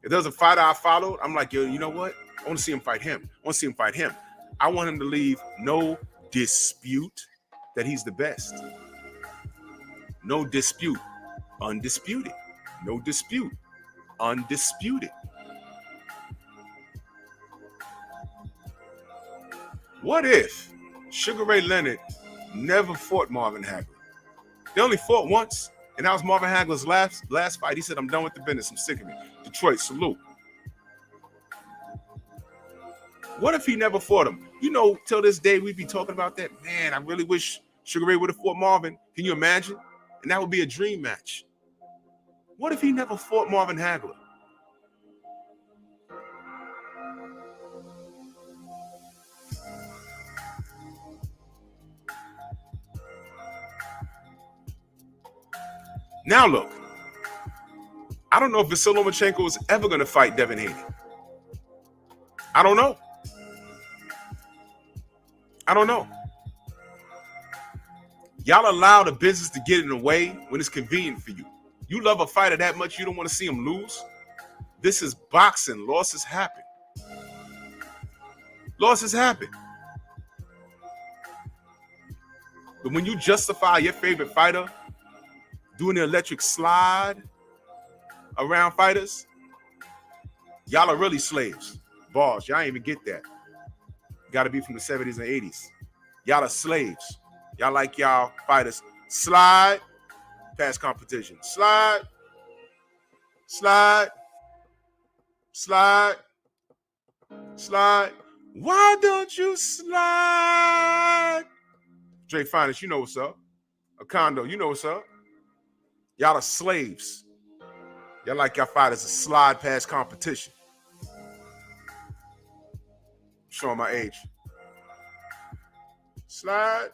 If there's a fighter I followed, I'm like, yo, you know what? I want to see him fight him. I want to see him fight him. I want him to leave no dispute that he's the best. No dispute. Undisputed. No dispute. Undisputed. What if Sugar Ray Leonard never fought Marvin Hagler? They only fought once, and that was Marvin Hagler's last fight. He said, I'm done with the business. I'm sick of it. Detroit, salute. What if he never fought him? You know, till this day, we'd be talking about that. Man, I really wish Sugar Ray would have fought Marvin. Can you imagine? And that would be a dream match. What if he never fought Marvin Hagler? Now look, I don't know if Vasil Lomachenko is ever going to fight Devin Haney. I don't know. Y'all allow the business to get in the way when it's convenient for you. You love a fighter that much you don't want to see him lose. This is boxing. Losses happen. Losses happen. But when you justify your favorite fighter doing the electric slide around fighters, y'all are really slaves. Boss, y'all ain't even get that. Got to be from the 70s and 80s. Y'all are slaves. Y'all like y'all fighters slide past competition. Slide. Slide. Slide. Slide. Why don't you slide? Dre Finest, you know what's up. Acondo, you know what's up. Y'all are slaves. Y'all like y'all fighters to slide past competition. Showing my age. Slide.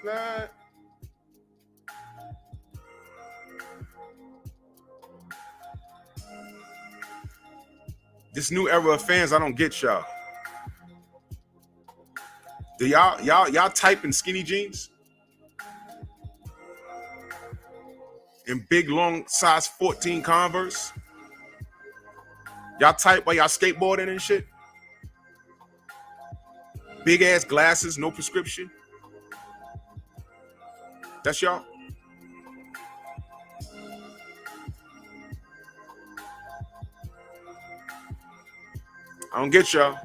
Slide. This new era of fans, I don't get y'all. Do y'all type in skinny jeans? In big, long, size 14 Converse? Y'all type while y'all skateboarding and shit. Big ass glasses, no prescription. That's y'all. I don't get y'all.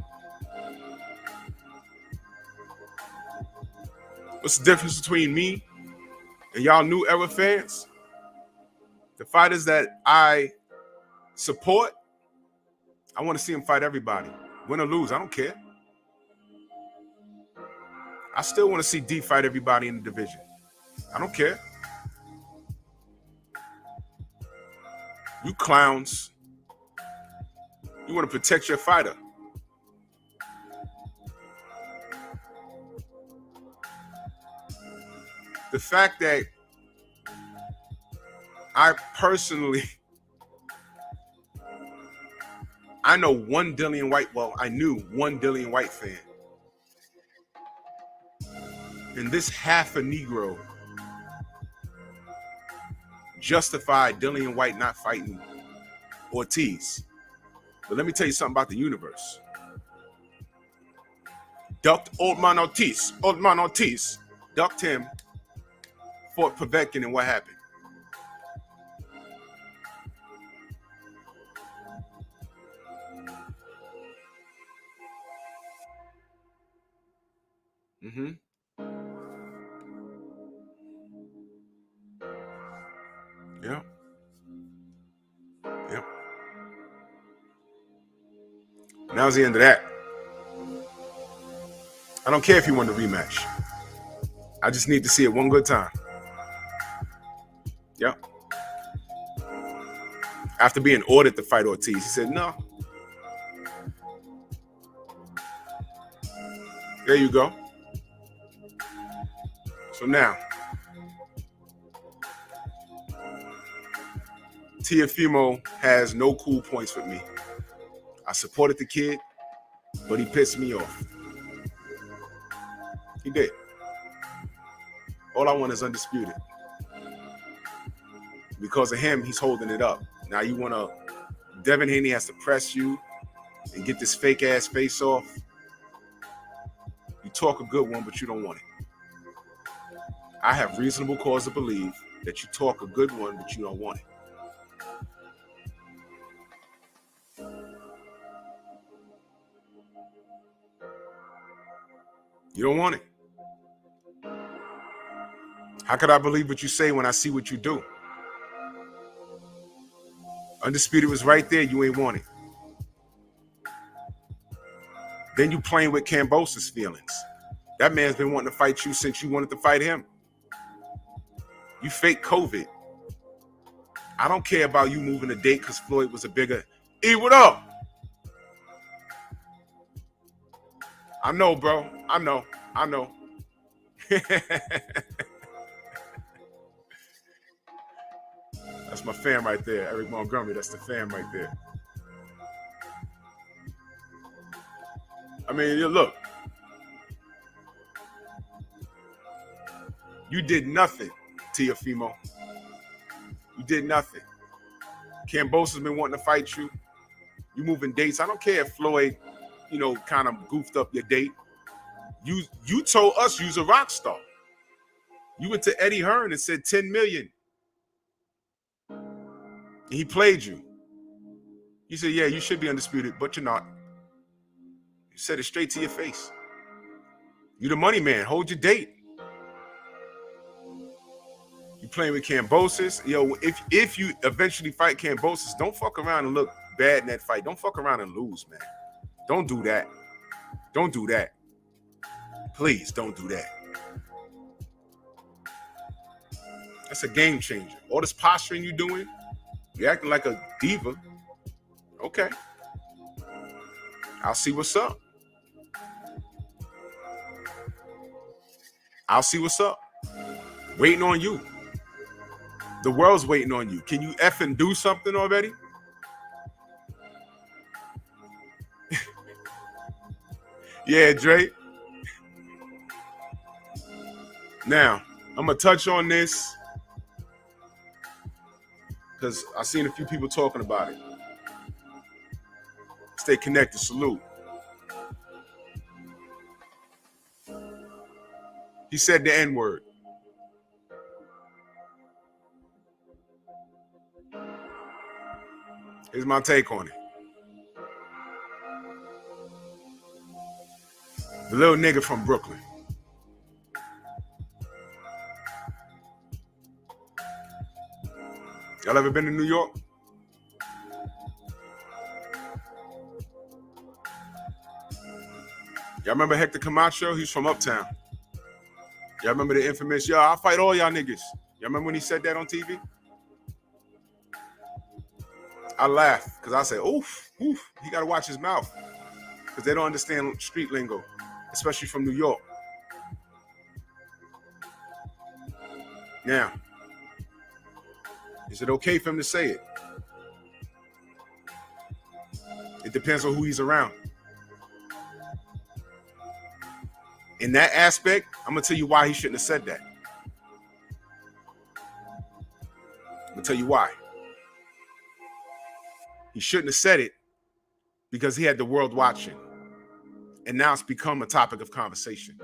What's the difference between me and y'all new era fans? The fighters that I support, I want to see them fight everybody. Win or lose, I don't care. I still want to see D fight everybody in the division. I don't care. You clowns. You want to protect your fighter. The fact that I personally, I know one Dillian White, well, I knew one Dillian White fan. And this half a Negro justified Dillian White not fighting Ortiz. But let me tell you something about the universe. Ducked Old Man Ortiz, ducked him, fought Povetkin, and what happened? Mm-hmm. Yeah. Yep. Now's the end of that. I don't care if you won the rematch. I just need to see it one good time. Yep. After being ordered to fight Ortiz, he said no. There you go. So now, Teofimo has no cool points with me. I supported the kid, but he pissed me off. He did. All I want is undisputed. Because of him, he's holding it up. Now you want to, Devin Haney has to press you and get this fake ass face off. You talk a good one, but you don't want it. I have reasonable cause to believe that you talk a good one, but you don't want it. You don't want it. How could I believe what you say when I see what you do? Undisputed was right there. You ain't want it. Then you playing with Cambosa's feelings. That man's been wanting to fight you since you wanted to fight him. You fake COVID. I don't care about you moving the date because Floyd was a bigger. E, what up? I know, bro. I know. That's my fam right there. Eric Montgomery, that's the fam right there. I mean, look. You did nothing, Teofimo. You did nothing. Cambosa's been wanting to fight you. You moving dates. I don't care if Floyd, kind of goofed up your date. You told us you's a rock star. You went to Eddie Hearn and said 10 million. And he played you. He said, yeah, you should be undisputed, but you're not. He said it straight to your face. You the money man. Hold your date. You playing with Cambosis. Yo, if you eventually fight Cambosis, don't fuck around and look bad in that fight. Don't fuck around and lose, man. Don't do that. Don't do that. Please don't do that. That's a game changer. All this posturing you doing, you acting like a diva. Okay. I'll see what's up. I'll see what's up. Waiting on you. The world's waiting on you. Can you effing do something already? Yeah, Dre. Now, I'm going to touch on this because I've seen a few people talking about it. Stay connected. Salute. He said the N-word. Here's my take on it. The little nigga from Brooklyn. Y'all ever been to New York? Y'all remember Hector Camacho? He's from Uptown. Y'all remember the infamous, yo, I'll fight all y'all niggas. Y'all remember when he said that on TV? I laugh because I say, oof, he got to watch his mouth because they don't understand street lingo, especially from New York. Now, is it okay for him to say it? It depends on who he's around. In that aspect, I'm going to tell you why he shouldn't have said that. I'm going to tell you why. He shouldn't have said it because he had the world watching. And now it's become a topic of conversation.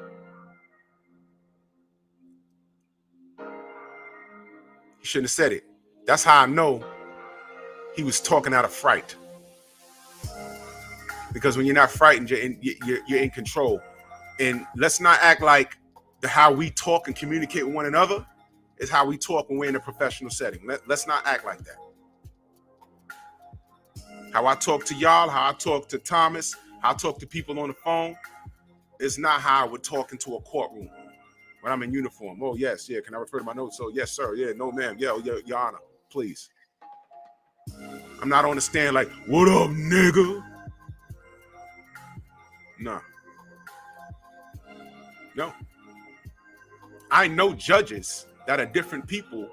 He shouldn't have said it. That's how I know he was talking out of fright. Because when you're not frightened, you're in control. And let's not act like how we talk and communicate with one another is how we talk when we're in a professional setting. Let's not act like that. How I talk to y'all, how I talk to Thomas, how I talk to people on the phone is not how I would talk into a courtroom when I'm in uniform. Oh, yes, yeah. Can I refer to my notes? Oh, yes, sir. Yeah, no, ma'am. Yeah, your honor, please. I'm not on the stand like, what up, nigga? No. No. I know judges that are different people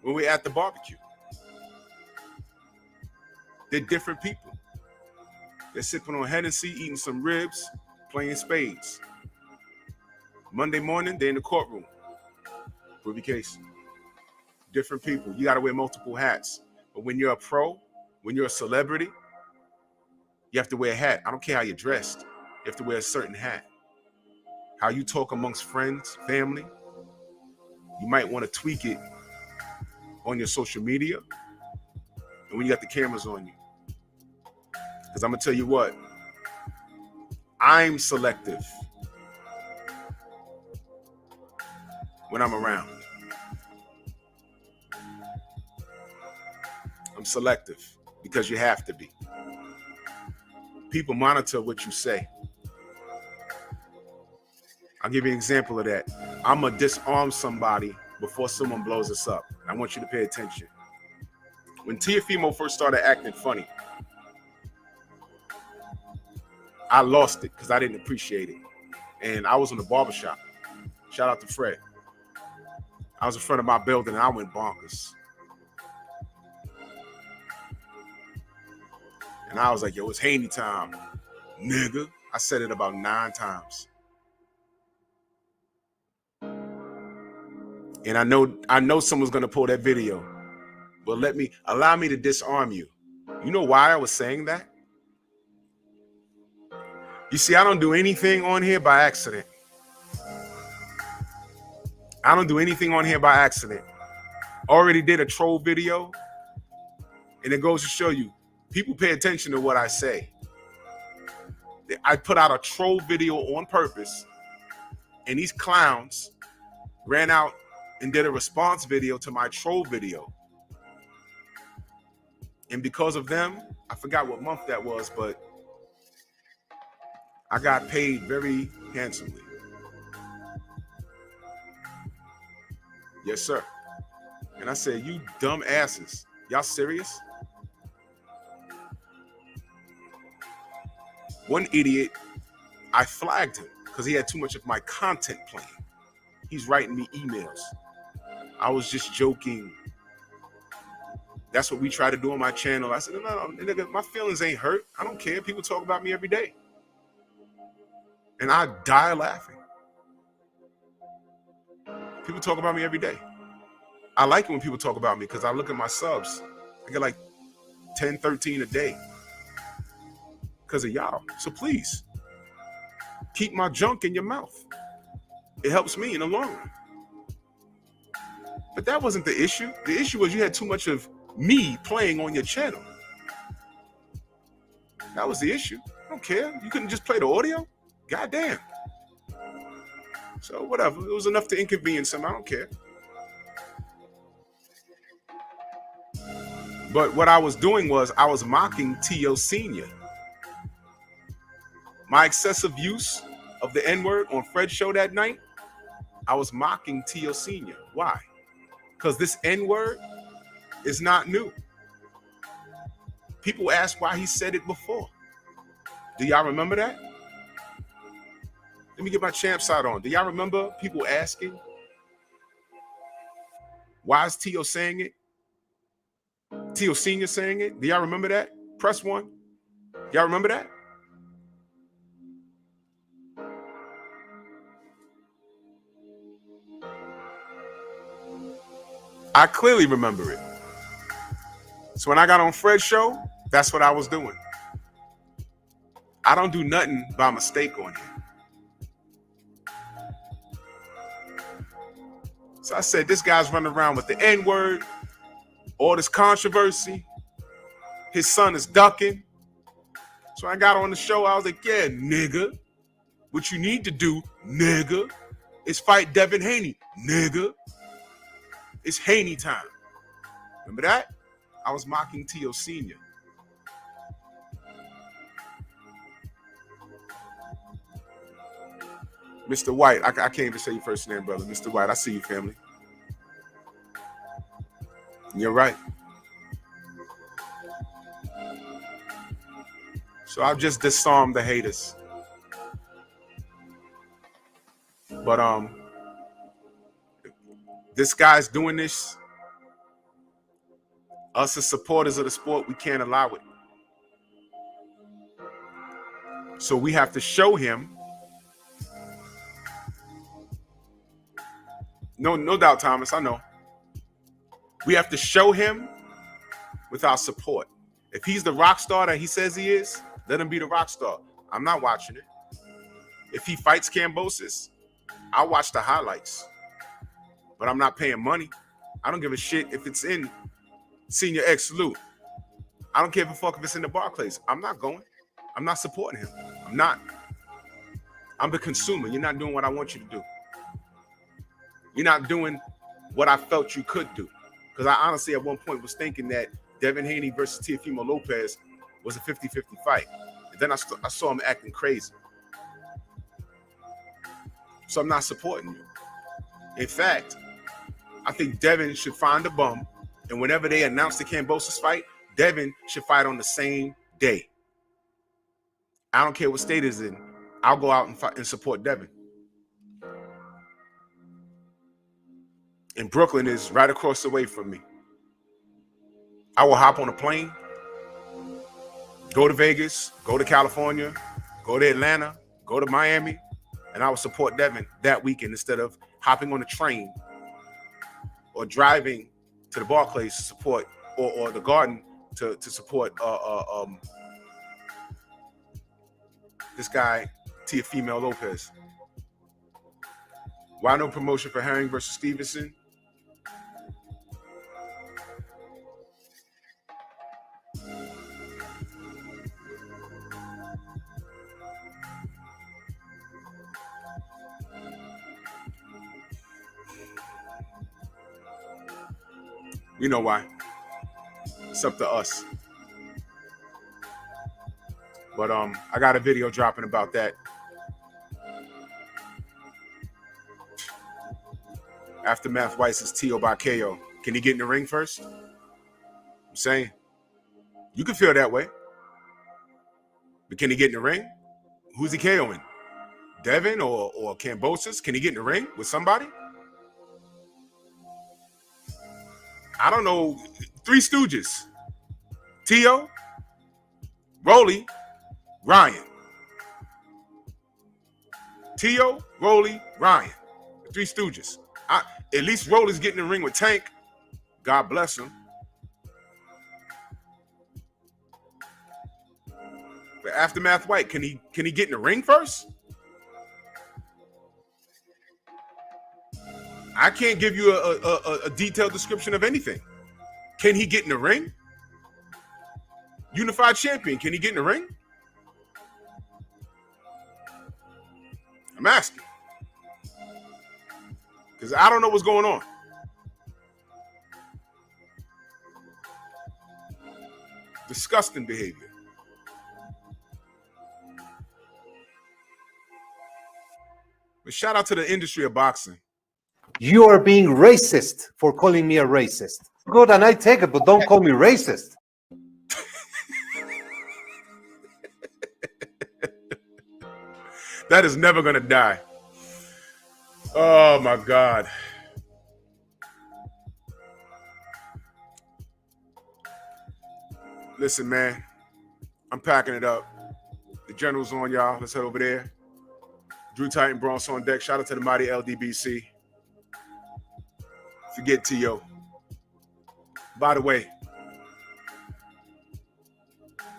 when we're at the barbecue. They're different people. They're sipping on Hennessy, eating some ribs, playing spades. Monday morning, they're in the courtroom. Prove your case. Different people. You got to wear multiple hats. But when you're a pro, when you're a celebrity, you have to wear a hat. I don't care how you're dressed. You have to wear a certain hat. How you talk amongst friends, family, you might want to tweak it on your social media and when you got the cameras on you. Because I'm going to tell you what, I'm selective when I'm around. I'm selective because you have to be. People monitor what you say. I'll give you an example of that. I'm going to disarm somebody before someone blows us up. I want you to pay attention. When Teofimo first started acting funny, I lost it because I didn't appreciate it. And I was in the barbershop. Shout out to Fred. I was in front of my building and I went bonkers. And I was like, yo, it's Haney time, nigga. I said it about 9 times. And I know someone's gonna pull that video, but allow me to disarm you. You know why I was saying that? You see, I don't do anything on here by accident. I don't do anything on here by accident. Already did a troll video, and it goes to show you, people pay attention to what I say. I put out a troll video on purpose, and these clowns ran out and did a response video to my troll video. And because of them, I forgot what month that was, but I got paid very handsomely. Yes, sir. And I said, you dumb asses. Y'all serious? One idiot, I flagged him because he had too much of my content playing. He's writing me emails. I was just joking. That's what we try to do on my channel. I said, no, nigga, my feelings ain't hurt. I don't care. People talk about me every day. And I die laughing. People talk about me every day. I like it when people talk about me because I look at my subs. I get like 10, 13 a day. because of y'all. So please, keep my junk in your mouth. It helps me in the long run. But that wasn't the issue. The issue was you had too much of me playing on your channel. That was the issue. I don't care. You couldn't just play the audio? Goddamn. So whatever. It was enough to inconvenience him. I don't care. But what I was doing was I was mocking Teo Sr. My excessive use of the N-word on Fred's show that night, I was mocking Teo Sr. Why? Because this N-word is not new. People ask why he said it before. Do y'all remember that? Let me get my champ side on. Do y'all remember people asking, why is Teo saying it? Teo Sr. saying it? Do y'all remember that? Press one. Y'all remember that? I clearly remember it. So when I got on Fred's show, that's what I was doing. I don't do nothing by mistake on here. So I said, this guy's running around with the N-word, all this controversy. His son is ducking. So I got on the show, I was like, yeah, nigga. What you need to do, nigga, is fight Devin Haney, nigga. It's Haney time. Remember that? I was mocking Teo Sr. Mr. White, I can't even say your first name, brother. Mr. White, I see you, family. You're right. So I've just disarmed the haters. But this guy's doing this. Us as supporters of the sport, we can't allow it. So we have to show him. No doubt, Thomas, I know. We have to show him with our support. If he's the rock star that he says he is, let him be the rock star. I'm not watching it. If he fights Kambosos, I'll watch the highlights. But I'm not paying money. I don't give a shit if it's in Senior X Salute. I don't care if fuck if it's in the Barclays. I'm not going. I'm not supporting him. I'm not. I'm the consumer. You're not doing what I want you to do. You're not doing what I felt you could do. Because I honestly at one point was thinking that Devin Haney versus Teofimo Lopez was a 50-50 fight. And then I saw him acting crazy. So I'm not supporting you. In fact, I think Devin should find a bum. And whenever they announce the Kambosos fight, Devin should fight on the same day. I don't care what state it's in. I'll go out and fight and support Devin. And Brooklyn is right across the way from me. I will hop on a plane, go to Vegas, go to California, go to Atlanta, go to Miami, and I will support Devin that weekend instead of hopping on a train or driving to the Barclays to support or the Garden to support this guy, Teofimo Lopez. Why no promotion for Herring versus Stevenson? You know why. It's up to us. But I got a video dropping about that. Aftermath White says Teo by KO. Can he get in the ring first? I'm saying. You can feel that way. But can he get in the ring? Who's he KOing? Devin or Kambosos? Can he get in the ring with somebody? I don't know. Three Stooges. Teo, Rolly, Ryan. Teo, Rolly, Ryan. The Three Stooges. At least Rolly's getting in the ring with Tank. God bless him. But Aftermath White, can he get in the ring first? I can't give you a detailed description of anything. Can he get in the ring? Unified champion, can he get in the ring? I'm asking. Because I don't know what's going on. Disgusting behavior. But shout out to the industry of boxing. You are being racist for calling me a racist. Good, and I take it, but don't call me racist. That is never going to die. Oh, my God. Listen, man. I'm packing it up. The general's on, y'all. Let's head over there. Drew Titan, Bronx on deck. Shout out to the mighty LDBC. Forget Teo. By the way,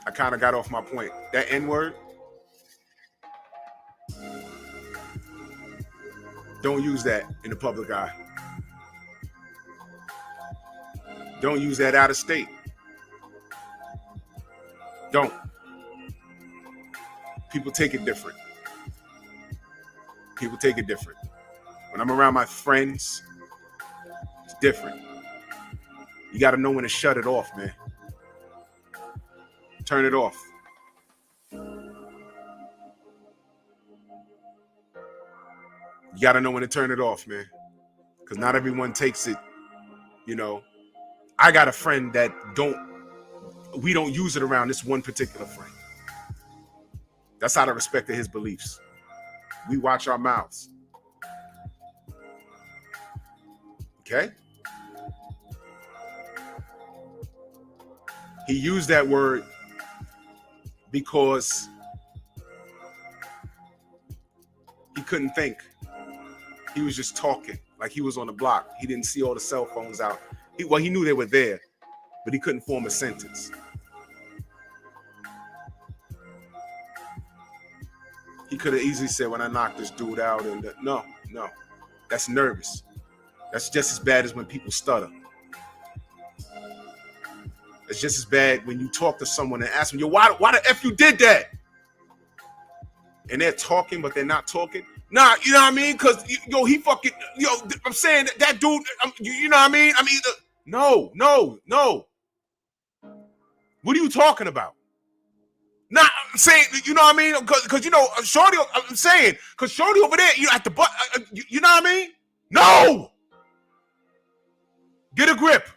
I kind of got off my point. That N-word, don't use that in the public eye. Don't use that out of state. Don't. People take it different. People take it different. When I'm around my friends, it's different. You got to know when to shut it off, man. Turn it off. You got to know when to turn it off, man. Because not everyone takes it, you know. I got a friend that we don't use it around this one particular friend. That's out of respect to his beliefs. We watch our mouths. Okay? He used that word because he couldn't think. He was just talking like he was on the block. He didn't see all the cell phones out. He knew they were there, but he couldn't form a sentence. He could have easily said, when I knocked this dude out, and no, that's nervous. That's just as bad as when people stutter. It's just as bad when you talk to someone and ask them, yo, why the F you did that? And they're talking, but they're not talking. Nah, you know what I mean? Because, he fucking, I'm saying that dude, you know what I mean? I mean, no. What are you talking about? Nah, I'm saying, you know what I mean? Because Shorty, I'm saying, because Shorty over there, at the butt, you know what I mean? No! Get a grip.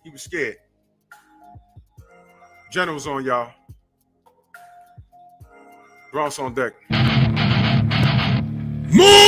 He was scared. General's on, y'all. Bronx on deck. Move!